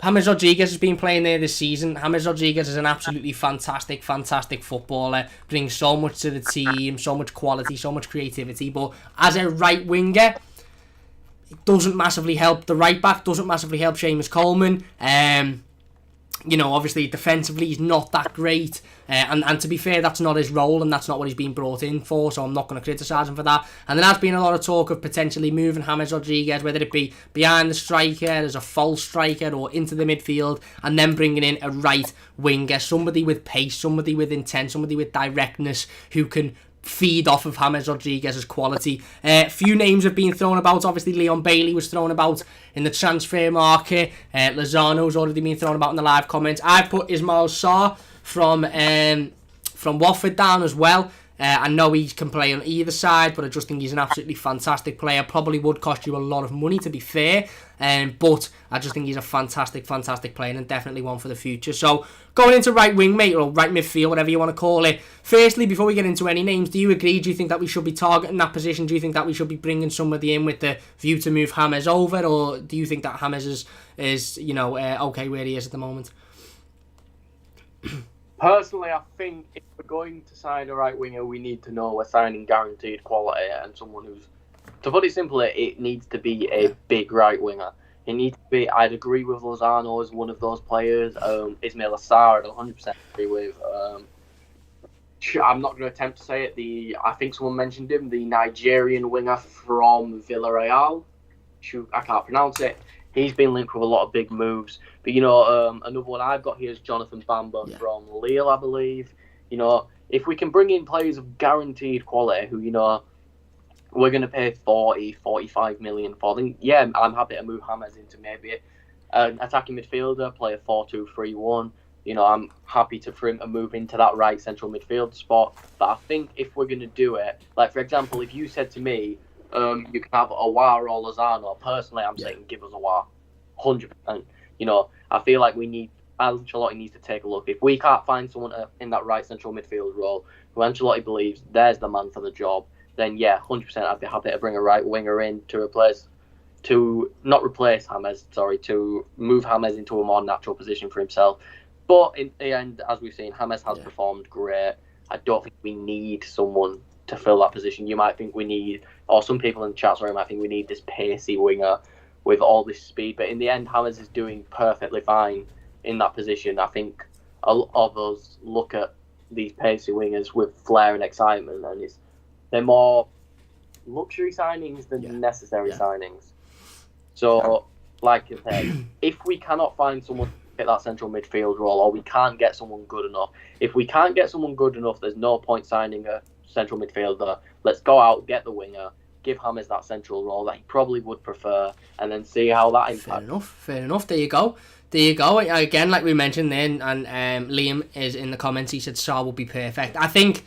James Rodriguez has been playing there this season. James Rodriguez is an absolutely fantastic footballer. Brings so much to the team, so much quality, so much creativity. But as a right winger, it doesn't massively help the right back, doesn't massively help Seamus Coleman. You know, obviously defensively he's not that great, and to be fair, that's not his role and that's not what he's been brought in for, so I'm not going to criticise him for that. And there has been a lot of talk of potentially moving James Rodriguez, whether it be behind the striker as a false striker or into the midfield, and then bringing in a right winger, somebody with pace, somebody with intent, somebody with directness who can feed off of James Rodriguez's quality. Few names have been thrown about. Obviously, Leon Bailey was thrown about in the transfer market. Lozano's already been thrown about in the live comments. I put Ismail Sarr from Watford down as well. I know he can play on either side, but I just think he's an absolutely fantastic player. Probably would cost you a lot of money, to be fair, but I just think he's a fantastic player and definitely one for the future. So going into right wing, mate, or right midfield, whatever you want to call it. Firstly, before we get into any names, do you agree? Do you think that we should be targeting that position? Do you think that we should be bringing somebody in with the view to move James over, or do you think that James is you know, okay where he is at the moment? Personally, I think if we're going to sign a right winger, we need to know we're signing guaranteed quality and someone who's, to put it simply, it needs to be a big right winger. It needs to be, I'd agree with Lozano as one of those players. Ismail Sarr, I'd 100% agree with. I'm not going to attempt to say it. I think someone mentioned him, the Nigerian winger from Villarreal. I can't pronounce it. He's been linked with a lot of big moves. But, you know, another one I've got here is Jonathan Bamba from Lille, I believe. You know, if we can bring in players of guaranteed quality who, you know, we're going to pay 40, 45 million for them, yeah, I'm happy to move James into maybe an attacking midfielder, play a 4-2-3-1. You know, I'm happy for him to move into that right central midfield spot. But I think if we're going to do it, like, for example, if you said to me, you can have Aouar or Lozano, personally, I'm saying give us Aouar, 100%. You know, I feel like Ancelotti needs to take a look. If we can't find someone in that right central midfield role who Ancelotti believes there's the man for the job, then yeah, 100% I'd be happy to bring a right winger in to move James into a more natural position for himself. But in the end, as we've seen, James has performed great. I don't think we need someone to fill that position. You might think we need, or some people in the chat might think we need this pacey winger with all this speed, but in the end, James is doing perfectly fine in that position. I think a lot of us look at these pacey wingers with flair and excitement, and they're more luxury signings than necessary signings. So, like I said, if we cannot find someone to fit that central midfield role, or we can't get someone good enough, there's no point signing a central midfielder. Let's go out, get the winger, give James that central role that he probably would prefer, and then see how that impacts. Fair enough. There you go. Again, like we mentioned then, and Liam is in the comments, he said Sarr will be perfect. I think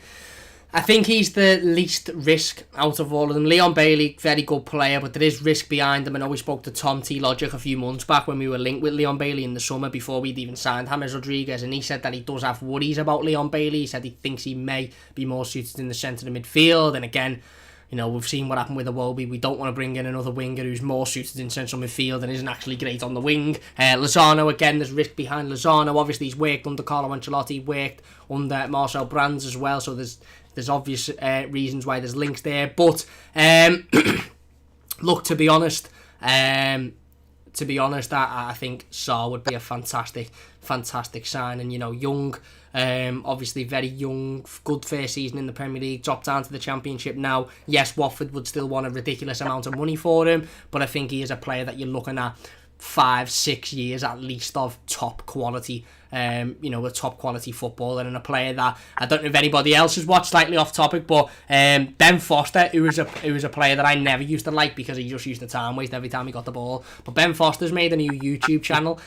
he's the least risk out of all of them. Leon Bailey, very good player, but there is risk behind him. I know we spoke to Tom T. Logic a few months back when we were linked with Leon Bailey in the summer before we'd even signed James Rodriguez, and he said that he does have worries about Leon Bailey. He said he thinks he may be more suited in the centre of the midfield, and again, you know, we've seen what happened with Iwobi. We don't want to bring in another winger who's more suited in central midfield and isn't actually great on the wing. Lozano, again, there's risk behind Lozano. Obviously, he's worked under Carlo Ancelotti, worked under Marcel Brands as well, so there's obvious reasons why there's links there. But, look, to be honest, I think Sarr would be a fantastic signing. You know, young, obviously very young, good first season in the Premier League, dropped down to the Championship now. Yes, Watford would still want a ridiculous amount of money for him, but I think he is a player that you're looking at 5-6 years at least of top quality a top quality footballer and a player that I don't know if anybody else has watched. Slightly off topic, but Ben Foster, who was a player that I never used to like because he just used to time waste every time he got the ball. But Ben Foster's made a new YouTube channel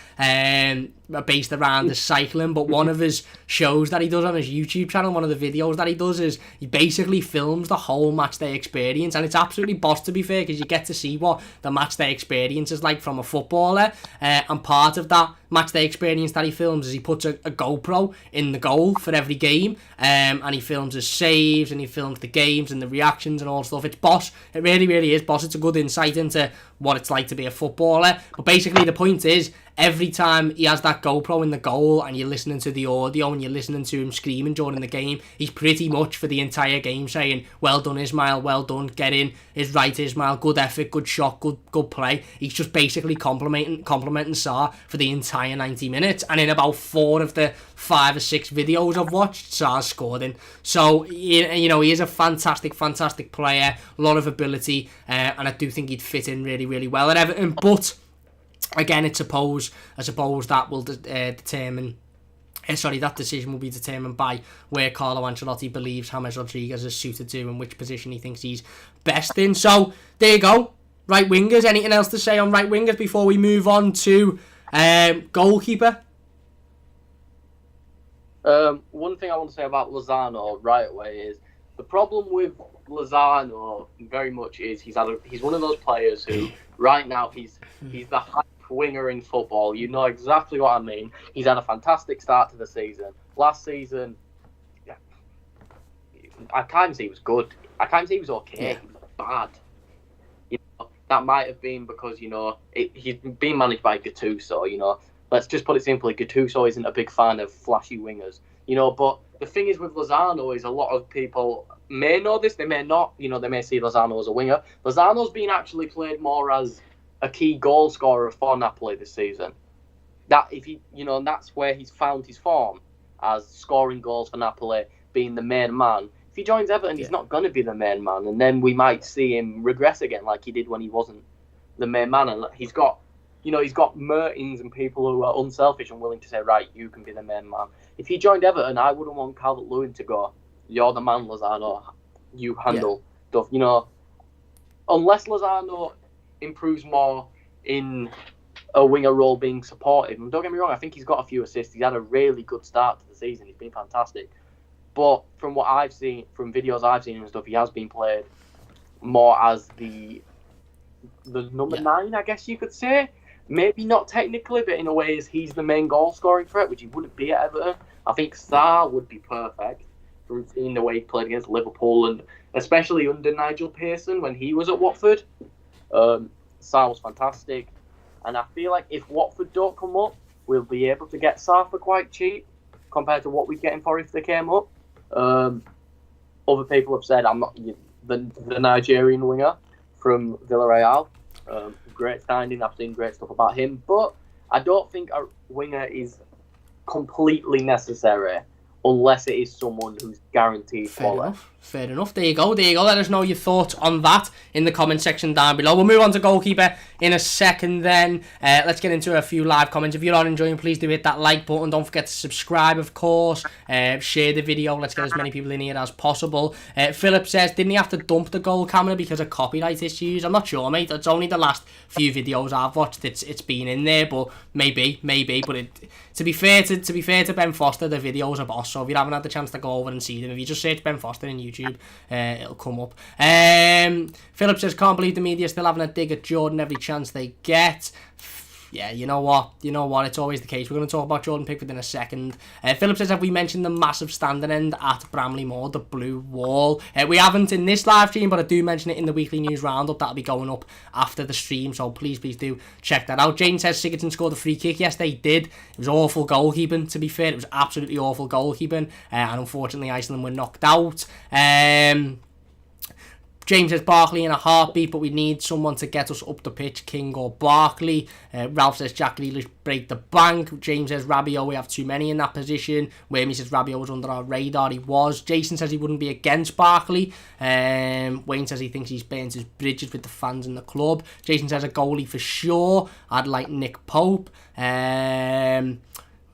based around the cycling. But one of his shows that he does on his YouTube channel, one of the videos that he does is he basically films the whole match day experience, and it's absolutely boss, to be fair, because you get to see what the match day experience is like from a footballer. And part of that match day experience that he films is he puts a GoPro in the goal for every game, and he films his saves and he films the games and the reactions and all stuff. It's boss. It really, really is boss. It's a good insight into what it's like to be a footballer. But basically the point is, every time he has that GoPro in the goal and you're listening to the audio and you're listening to him screaming during the game, he's pretty much for the entire game saying, well done Ismail, well done, get in, is right Ismail, good effort, good shot, good play. He's just basically complimenting Sarr for the entire 90 minutes, and in about 4 of the 5 or 6 videos I've watched, Sarr's scored in. So, he is a fantastic player, a lot of ability, and I do think he'd fit in really, really well at Everton. But again, I suppose that will determine. That decision will be determined by where Carlo Ancelotti believes James Rodriguez is suited to and which position he thinks he's best in. So there you go. Right wingers. Anything else to say on right wingers before we move on to goalkeeper? One thing I want to say about Lozano right away is the problem with Lozano very much is he's one of those players who right now he's the hype winger in football. You know exactly what I mean. He's had a fantastic start to the season. Last season, I can't say he was good. I can't say he was okay. He was bad. That might have been because he's been managed by Gattuso. Let's just put it simply. Gattuso isn't a big fan of flashy wingers. But the thing is with Lozano is a lot of people may know this, they may not. They may see Lozano as a winger. Lozano's been actually played more as a key goal scorer for Napoli this season. That's where he's found his form, as scoring goals for Napoli, being the main man. If he joins Everton, he's not going to be the main man, and then we might see him regress again, like he did when he wasn't the main man. And he's got Mertens and people who are unselfish and willing to say, right, you can be the main man. If he joined Everton, I wouldn't want Calvert-Lewin to go, you're the man, Lozano, you handle stuff. Unless Lozano improves more in a winger role being supportive. And don't get me wrong, I think he's got a few assists. He's had a really good start to the season. He's been fantastic. But from what I've seen, from videos I've seen and stuff, he has been played more as the number 9, I guess you could say. Maybe not technically, but in a way he's the main goal scoring threat, which he wouldn't be at Everton. I think Sarr would be perfect from seeing the way he played against Liverpool, and especially under Nigel Pearson when he was at Watford. Sarr was fantastic, and I feel like if Watford don't come up, we'll be able to get Sarr for quite cheap compared to what we'd get him for if they came up. Other people have said I'm not the Nigerian winger from Villarreal. Great signing. I've seen great stuff about him, but I don't think a winger is completely necessary unless it is someone who's guaranteed quality. Fair enough. There you go. Let us know your thoughts on that in the comment section down below. We'll move on to goalkeeper in a second then. Let's get into a few live comments. If you're not enjoying, please do hit that like button. Don't forget to subscribe, of course. Share the video. Let's get as many people in here as possible. Philip says, didn't he have to dump the goal camera because of copyright issues? I'm not sure, mate. It's only the last few videos I've watched. It's been in there, but maybe. But to be fair to Ben Foster, the videos are boss. So if you haven't had the chance to go over and see them, if you just search Ben Foster in YouTube, it'll come up. Philip says, can't believe the media still having a dig at Jordan every chance they get. Yeah, you know what, it's always the case. We're going to talk about Jordan Pickford in a second. Philip says, have we mentioned the massive standing end at Bramley-Moore, the blue wall? We haven't in this live stream, but I do mention it in the weekly news roundup. That'll be going up after the stream, so please do check that out. Jane says, Sigurdsson scored a free kick. Yes, they did. It was awful goalkeeping, to be fair. It was absolutely awful goalkeeping, and unfortunately Iceland were knocked out. James says Barkley in a heartbeat, but we need someone to get us up the pitch, King or Barkley. Ralph says Jack Grealish break the bank. James says Rabiot, we have too many in that position. Wayne says Rabiot was under our radar. He was. Jason says he wouldn't be against Barkley. Wayne says he thinks he's burnt his bridges with the fans in the club. Jason says a goalie for sure. I'd like Nick Pope.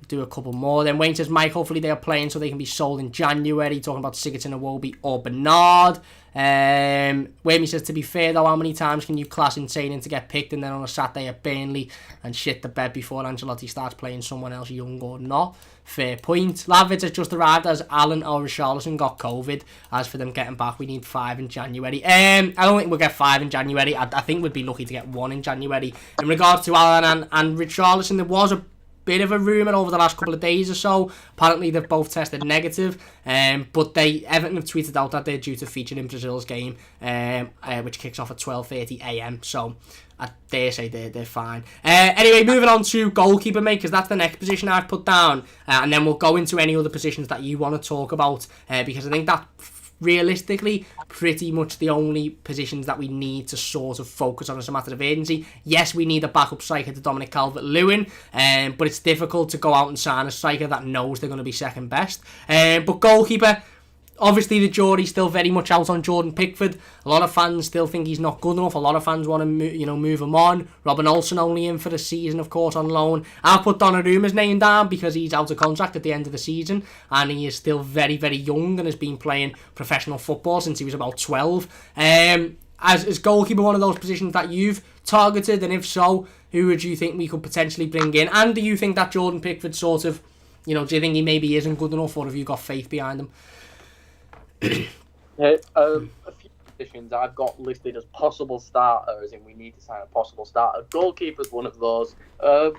do a couple more. Then Wayne says, Mike, hopefully they are playing so they can be sold in January. Talking about Sigurdsson, Iwobi or Bernard. Wayne says, to be fair though, how many times can you class insane to get picked and then on a Saturday at Burnley and shit the bed before Ancelotti starts playing someone else, young or not? Fair point. Lavids has just arrived as Alan or Richarlison got COVID. As for them getting back, we need 5 in January. I don't think we'll get 5 in January. I think we'd be lucky to get 1 in January. In regards to Alan and Richarlison, there was a bit of a rumour over the last couple of days or so. Apparently they've both tested negative, but Everton have tweeted out that they're due to feature in Brazil's game, which kicks off at 12:30 a.m. So I dare say they're fine. Anyway, moving on to goalkeeper, mate, because that's the next position I've put down, and then we'll go into any other positions that you want to talk about, because I think that realistically pretty much the only positions that we need to sort of focus on as a matter of urgency. Yes, we need a backup striker to Dominic Calvert-Lewin, but it's difficult to go out and sign a striker that knows they're going to be second best. But goalkeeper, obviously the jury's still very much out on Jordan Pickford. A lot of fans still think he's not good enough. A lot of fans want to move him on. Robin Olsen only in for the season, of course, on loan. I'll put Donnarumma's name down because he's out of contract at the end of the season and he is still very, very young and has been playing professional football since he was about 12. Is goalkeeper one of those positions that you've targeted, and if so, who would you think we could potentially bring in? And do you think that Jordan Pickford sort of, do you think he maybe isn't good enough, or have you got faith behind him? A few positions I've got listed as possible starters, and we need to sign a possible starter. Goalkeeper's one of those. The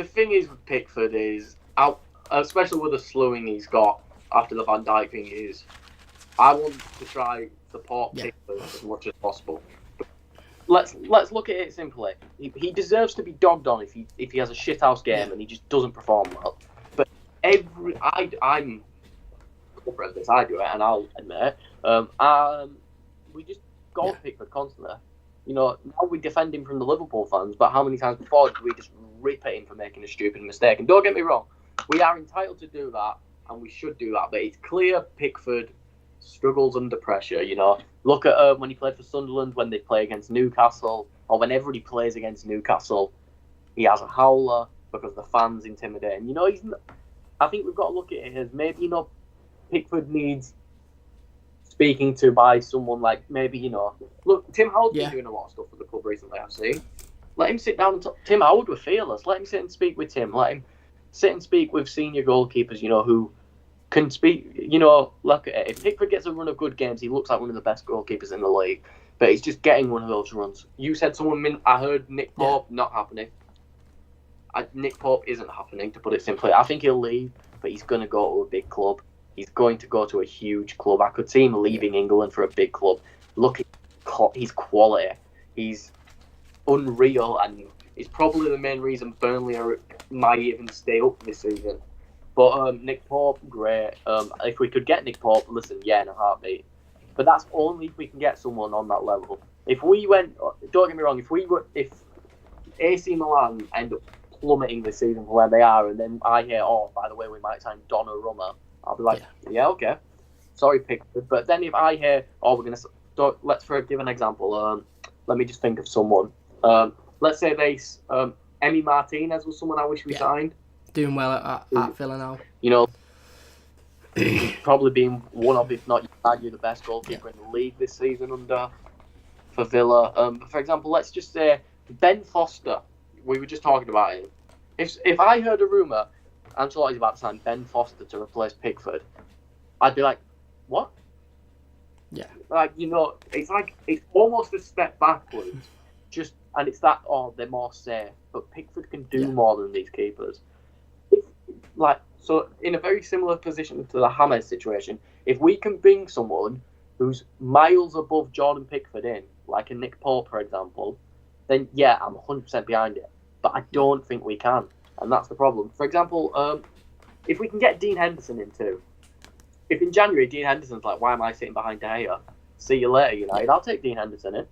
thing is with Pickford is, especially with the slowing he's got after the Van Dijk thing, is I want to try support Pickford as much as possible. Let's look at it simply. He deserves to be dogged on if he has a shithouse game and he just doesn't perform well. But I'm corporate this, I do it, and I'll admit it. We just go Pickford constantly. Now we defend him from the Liverpool fans, but how many times before did we just rip at him for making a stupid mistake? And don't get me wrong, we are entitled to do that, and we should do that. But it's clear Pickford struggles under pressure. Look at when he played for Sunderland, when they play against Newcastle, or whenever he plays against Newcastle, he has a howler because the fans intimidate him. I think we've got to look at it as maybe Pickford needs speaking to by someone like maybe, look, Tim Howard's been doing a lot of stuff for the club recently, I've seen. Let him sit down and talk. Tim Howard were fearless. Let him sit and speak with Tim. Let him sit and speak with senior goalkeepers, who can speak, look at it. If Pickford gets a run of good games, he looks like one of the best goalkeepers in the league. But he's just getting one of those runs. You said I heard Nick Pope, not happening. Nick Pope isn't happening, to put it simply. I think he'll leave, but he's going to go to a big club. He's going to go to a huge club. I could see him leaving England for a big club. Look at his quality. He's unreal, and it's probably the main reason Burnley might even stay up this season. But Nick Pope, great. If we could get Nick Pope, listen, in a heartbeat. But that's only if we can get someone on that level. If we went, don't get me wrong, if AC Milan end up plummeting this season for where they are, and then I hear, by the way, we might sign Donnarumma, I'll be like, okay. Sorry, Pickford. But then if I hear, we're going to... Let's give an example. Let me just think of someone. Let's say Emi Martinez was someone I wish we signed. Doing well at Villa now. Probably being one of, if not, you argue, the best goalkeeper in the league this season for Villa. For example, let's just say Ben Foster. We were just talking about him. If I heard a rumour Ancelotti's about to sign Ben Foster to replace Pickford, I'd be like, what? Yeah. It's almost a step backwards. And it's that, they're more safe. But Pickford can do more than these keepers. So in a very similar position to the James situation, if we can bring someone who's miles above Jordan Pickford in, like a Nick Pope, for example, then I'm 100% behind it. But I don't think we can. And that's the problem. For example, if we can get Dean Henderson in too, if in January Dean Henderson's like, why am I sitting behind De Gea? See you later, United. I'll take Dean Henderson in.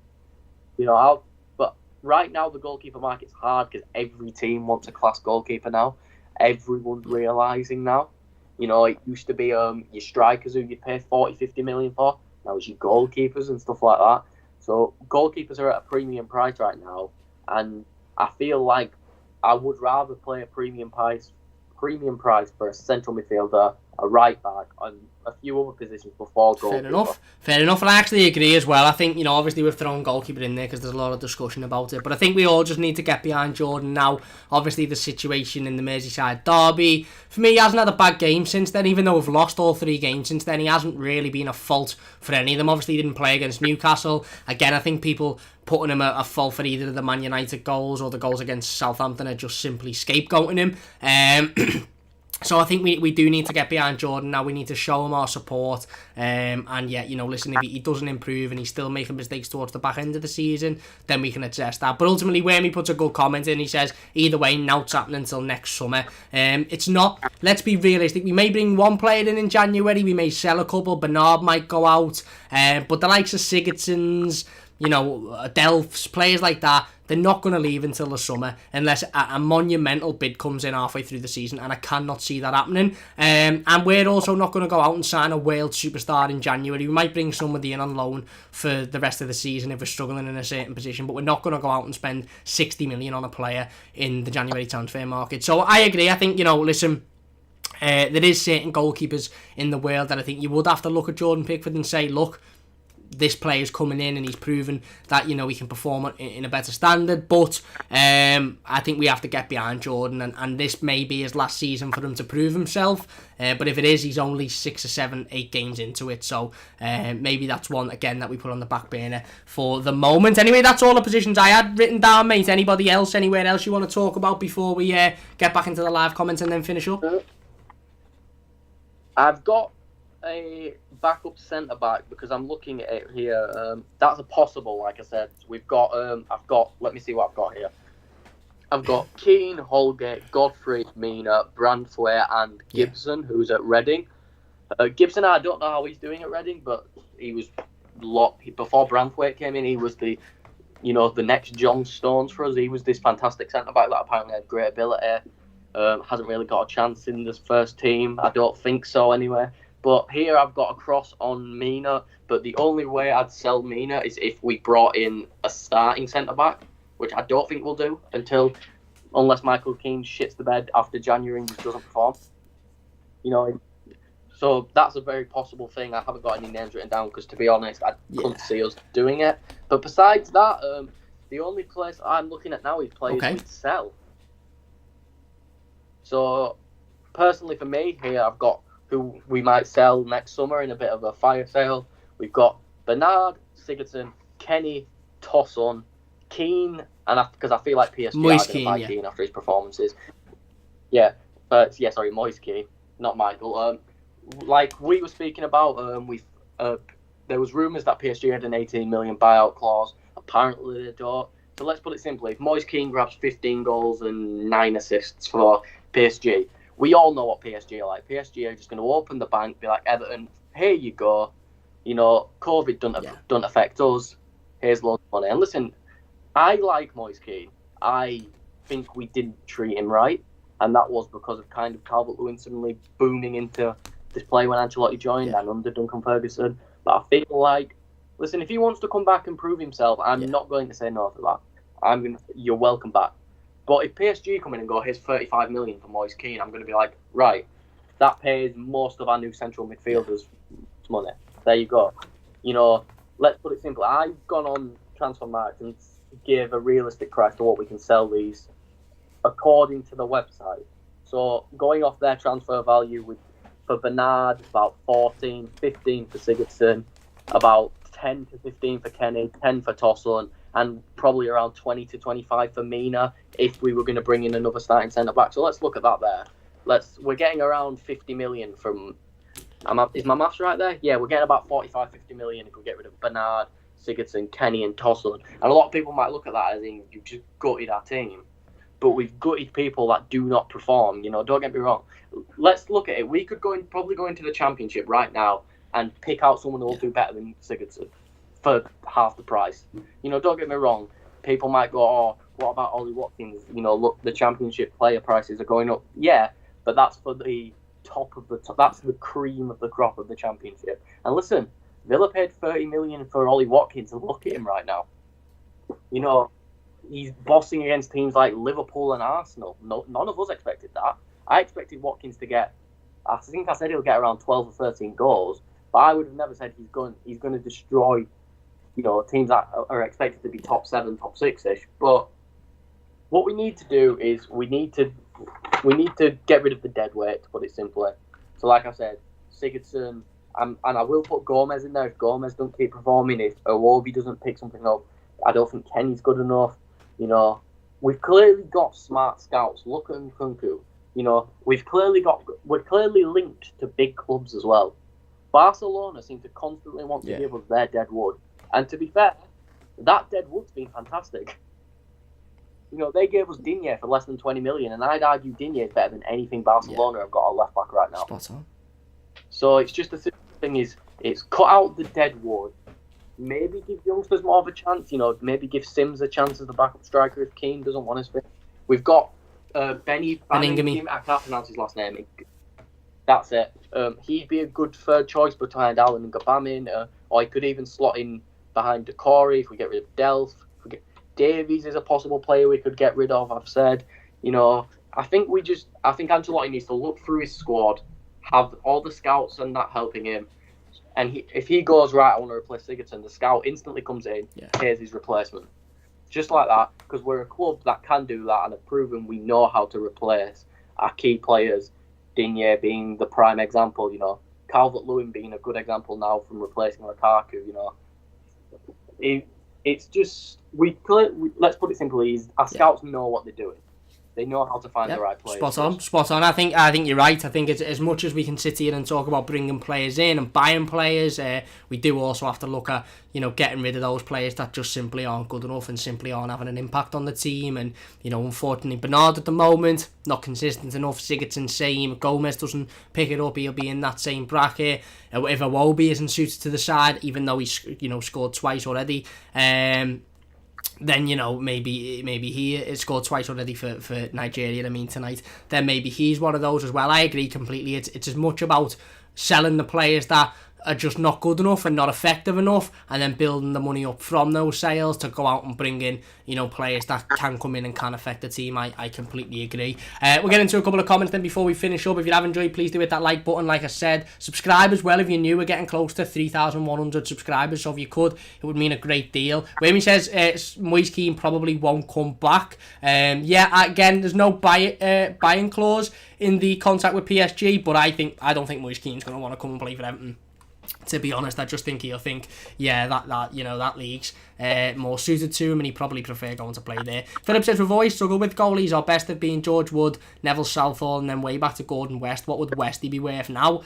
But right now the goalkeeper market's hard because every team wants a class goalkeeper now. Everyone's realising now. It used to be your strikers who you'd pay 40, 50 million for. Now it's your goalkeepers and stuff like that. So goalkeepers are at a premium price right now, and I feel like I would rather play a premium price for a central midfielder, a right back, and a few other positions before goalkeeper. Fair enough, and I actually agree as well. I think, obviously we've thrown goalkeeper in there because there's a lot of discussion about it, but I think we all just need to get behind Jordan now. Obviously the situation in the Merseyside derby, for me, he hasn't had a bad game since then, even though we've lost all 3 games since then. He hasn't really been a fault for any of them. Obviously he didn't play against Newcastle. Again, I think people putting him a fault for either of the Man United goals or the goals against Southampton are just simply scapegoating him. So I think we do need to get behind Jordan now. We need to show him our support. And yeah, listen, if he doesn't improve and he's still making mistakes towards the back end of the season, then we can address that. But ultimately, Wormy puts a good comment in. He says, either way, now it's happening until next summer. It's not. Let's be realistic. We may bring one player in January. We may sell a couple. Bernard might go out. But the likes of Sigurdsson's, Delphs, players like that, they're not going to leave until the summer unless a monumental bid comes in halfway through the season, and I cannot see that happening. And we're also not going to go out and sign a world superstar in January. We might bring somebody in on loan for the rest of the season if we're struggling in a certain position, but we're not going to go out and spend 60 million on a player in the January transfer market. So I agree. I think, listen, there is certain goalkeepers in the world that I think you would have to look at Jordan Pickford and say, look, this player's coming in and he's proven that, he can perform in a better standard. But I think we have to get behind Jordan, and this may be his last season for him to prove himself. But if it is, he's only 6 or 7, 8 games into it. So maybe that's one, again, that we put on the back burner for the moment. Anyway, that's all the positions I had written down, mate. Anybody else, anywhere else you want to talk about before we get back into the live comments and then finish up? I've got a backup centre back because I'm looking at it here. That's a possible, like I said. We've got let me see what I've got here. I've got Keane, Holgate, Godfrey, Mina, Branthwaite and Gibson, who's at Reading. Gibson, I don't know how he's doing at Reading, but he was before Branthwaite came in. He was the next John Stones for us. He was this fantastic centre back that apparently had great ability. Hasn't really got a chance in this first team. I don't think so anyway. But here I've got a cross on Mina. But the only way I'd sell Mina is if we brought in a starting centre-back, which I don't think we'll do unless Michael Keane shits the bed after January and just doesn't perform. So that's a very possible thing. I haven't got any names written down because, to be honest, I couldn't see us doing it. But besides that, the only place I'm looking at now is players we'd sell. So, personally for me, here I've got who we might sell next summer in a bit of a fire sale. We've got Bernard, Sigurdsson, Kenny, Tosson, Keane, and because I feel like PSG are Keane after his performances. Moise Keane, not Michael. Like we were speaking about, there was rumours that PSG had an 18 million buyout clause. Apparently they don't. So let's put it simply: if Moise Keane grabs 15 goals and 9 assists for PSG, we all know what PSG are like. PSG are just going to open the bank, be like, Everton, here you go. COVID don't affect us. Here's loads of money. And listen, I like Moise Keane. I think we didn't treat him right, and that was because of kind of Calvert-Lewin suddenly booming into this play when Ancelotti joined and under Duncan Ferguson. But I feel like, listen, if he wants to come back and prove himself, I'm not going to say no to that. You're welcome back. But if PSG come in and go, here's 35 million for Moise Keane, I'm going to be like, right, that pays most of our new central midfielders money. There you go. Let's put it simple. I've gone on Transfermarkt and gave a realistic price to what we can sell these according to the website. So going off their transfer value for Bernard, about 14, 15 for Sigurdsson, about 10 to 15 for Kenny, 10 for Tosson, and probably around 20 to 25 for Mina if we were going to bring in another starting centre-back. So let's look at that there. We're getting around 50 million from... Is my maths right there? Yeah, we're getting about 45, 50 million if we get rid of Bernard, Sigurdsson, Kenny and Tosson. And a lot of people might look at that as in, you've just gutted our team. But we've gutted people that do not perform. Don't get me wrong. Let's look at it. We could probably go into the Championship right now and pick out someone who will do better than Sigurdsson for half the price. Don't get me wrong. People might go, oh, what about Ollie Watkins? Look, the Championship player prices are going up. Yeah, but that's for the top of the top. That's the cream of the crop of the Championship. And listen, Villa paid 30 million for Ollie Watkins, and look at him right now. he's bossing against teams like Liverpool and Arsenal. No, none of us expected that. I expected Watkins to get, I think I said he'll get around 12 or 13 goals, but I would have never said he's going to destroy, teams that are expected to be top 7, top 6-ish. But what we need to do is we need to get rid of the dead weight, to put it simply. So like I said, Sigurdsson, and I will put Gomez in there if Gomez don't keep performing. If Iwobi doesn't pick something up, I don't think Kenny's good enough. We've clearly got smart scouts. Look at Nkunku. We're clearly linked to big clubs as well. Barcelona seem to constantly want to give us their dead wood. And to be fair, that dead wood's been fantastic. They gave us Digne for less than 20 million, and I'd argue Digne is better than anything Barcelona have got at left back right now. Spot on. So it's just the thing is, it's cut out the dead wood. Maybe give youngsters more of a chance. Maybe give Sims a chance as the backup striker if Keane doesn't want his fit. We've got Benny Banningham. I can't pronounce his last name. That's it. He'd be a good third choice behind Allen and Gbamin, or he could even slot in behind Decore if we get rid of Delph. Davies is a possible player we could get rid of. I've said, I think Ancelotti needs to look through his squad, have all the scouts and that helping him, and if he goes, right, I want to replace Sigurdsson, the scout instantly comes in, here's his replacement, just like that, because we're a club that can do that and have proven we know how to replace our key players. Digne being the prime example, Calvert-Lewin being a good example now from replacing Lukaku. It's just let's put it simply: our scouts know what they're doing. They know how to find the right players. Spot on. I think you're right. I think it's, as much as we can sit here and talk about bringing players in and buying players, we do also have to look at getting rid of those players that just simply aren't good enough and simply aren't having an impact on the team. And unfortunately, Bernard at the moment not consistent enough. Sigurdsson same. Gomez doesn't pick it up. He'll be in that same bracket. If Iwobi isn't suited to the side, even though he's scored twice already. Then maybe he scored twice already for Nigeria. Tonight. Then maybe he's one of those as well. I agree completely. It's as much about selling the players that are just not good enough and not effective enough, and then building the money up from those sales to go out and bring in players that can come in and can affect the team. I completely agree. We'll get into a couple of comments then before we finish up. If you have enjoyed, please do hit that like button. Like I said, subscribe as well if you're new. We're getting close to 3,100 subscribers, so if you could, it would mean a great deal. Wayne says Moise Keane probably won't come back. Again, there's no buying clause in the contract with PSG, but I don't think Moise Keane's going to want to come and play for Everton. To be honest, I just think he'll think, that league's more suited to him, and he'd probably prefer going to play there. Philip says, we've always struggled with goalies. Our best have been George Wood, Neville Southall, and then way back to Gordon West. What would Westy be worth now?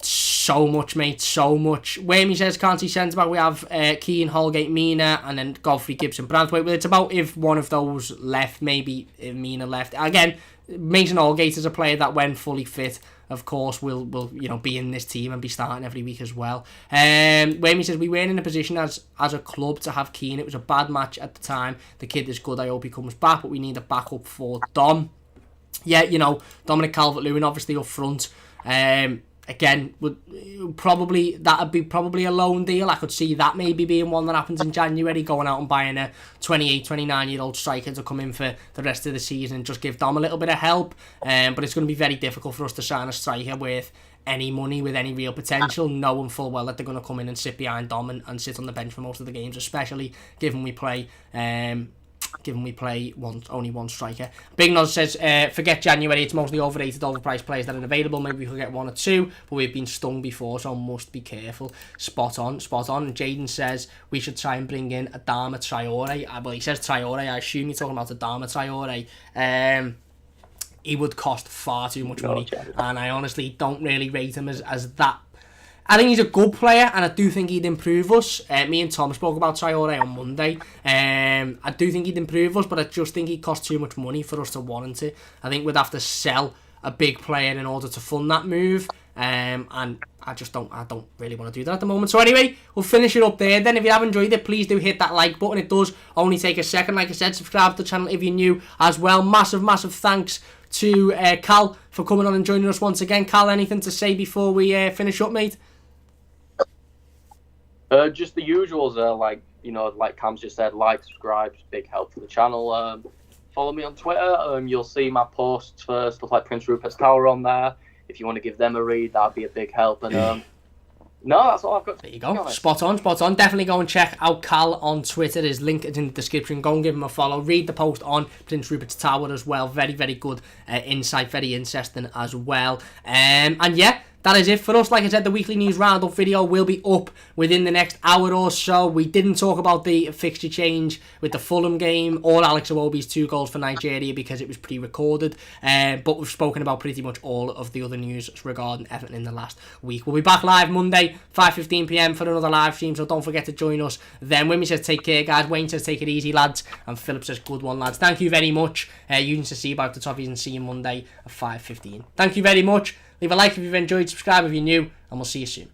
So much, mate, so much. Whammy says, can't see sense about we have Keane, Holgate, Mina, and then Godfrey, Gibson, Branthwaite. Well, it's about if one of those left, maybe if Mina left. Again, Mason Holgate is a player that when fully fit, of course, will be in this team and be starting every week as well. Whammy says, we weren't in a position as a club to have Keane. It was a bad match at the time. The kid is good. I hope he comes back, but we need a backup for Dom. Yeah, Dominic Calvert-Lewin obviously up front. Again, that'd be probably a loan deal. I could see that maybe being one that happens in January, going out and buying a 28, 29-year-old striker to come in for the rest of the season and just give Dom a little bit of help. But it's going to be very difficult for us to sign a striker with any money, with any real potential, knowing full well that they're going to come in and sit behind Dom and sit on the bench for most of the games, especially given we play only one striker. Big Nod says, forget January, it's mostly overrated, overpriced players that are available. Maybe we could get one or two, but we've been stung before, so must be careful. Spot on. And Jaden says we should try and bring in Adama Traore. Well, he says Traore, I assume you're talking about Adama Traore. He would cost far too much money, and I honestly don't really rate him as that. I think he's a good player, and I do think he'd improve us. Me and Tom spoke about Traore on Monday. I do think he'd improve us, but I just think he'd cost too much money for us to warrant it. I think we'd have to sell a big player in order to fund that move. And I don't really want to do that at the moment. So anyway, we'll finish it up there. Then if you have enjoyed it, please do hit that like button. It does only take a second. Like I said, subscribe to the channel if you're new as well. Massive thanks to Cal for coming on and joining us once again. Cal, anything to say before we finish up, mate? Just the usuals, like like Cam's just said, like, subscribe, big help for the channel. Follow me on Twitter. You'll see my posts for stuff like Prince Rupert's Tower on there. If you want to give them a read, that'd be a big help. And no, that's all I've got. There you go. Spot on. Definitely go and check out Cal on Twitter. His link is in the description. Go and give him a follow. Read the post on Prince Rupert's Tower as well. Very, very good insight. Very interesting as well. And yeah, that is it for us. Like I said, the weekly news roundup video will be up within the next hour or so. We didn't talk about the fixture change with the Fulham game or Alex Iwobi's 2 goals for Nigeria because it was pre-recorded. But we've spoken about pretty much all of the other news regarding Everton in the last week. We'll be back live Monday, 5:15 PM for another live stream, so don't forget to join us then. Wimmy says take care, guys. Wayne says take it easy, lads. And Philip says good one, lads. Thank you very much. You need to see about the toffees and see you Monday at 5:15. Thank you very much. Leave a like if you've enjoyed, subscribe if you're new, and we'll see you soon.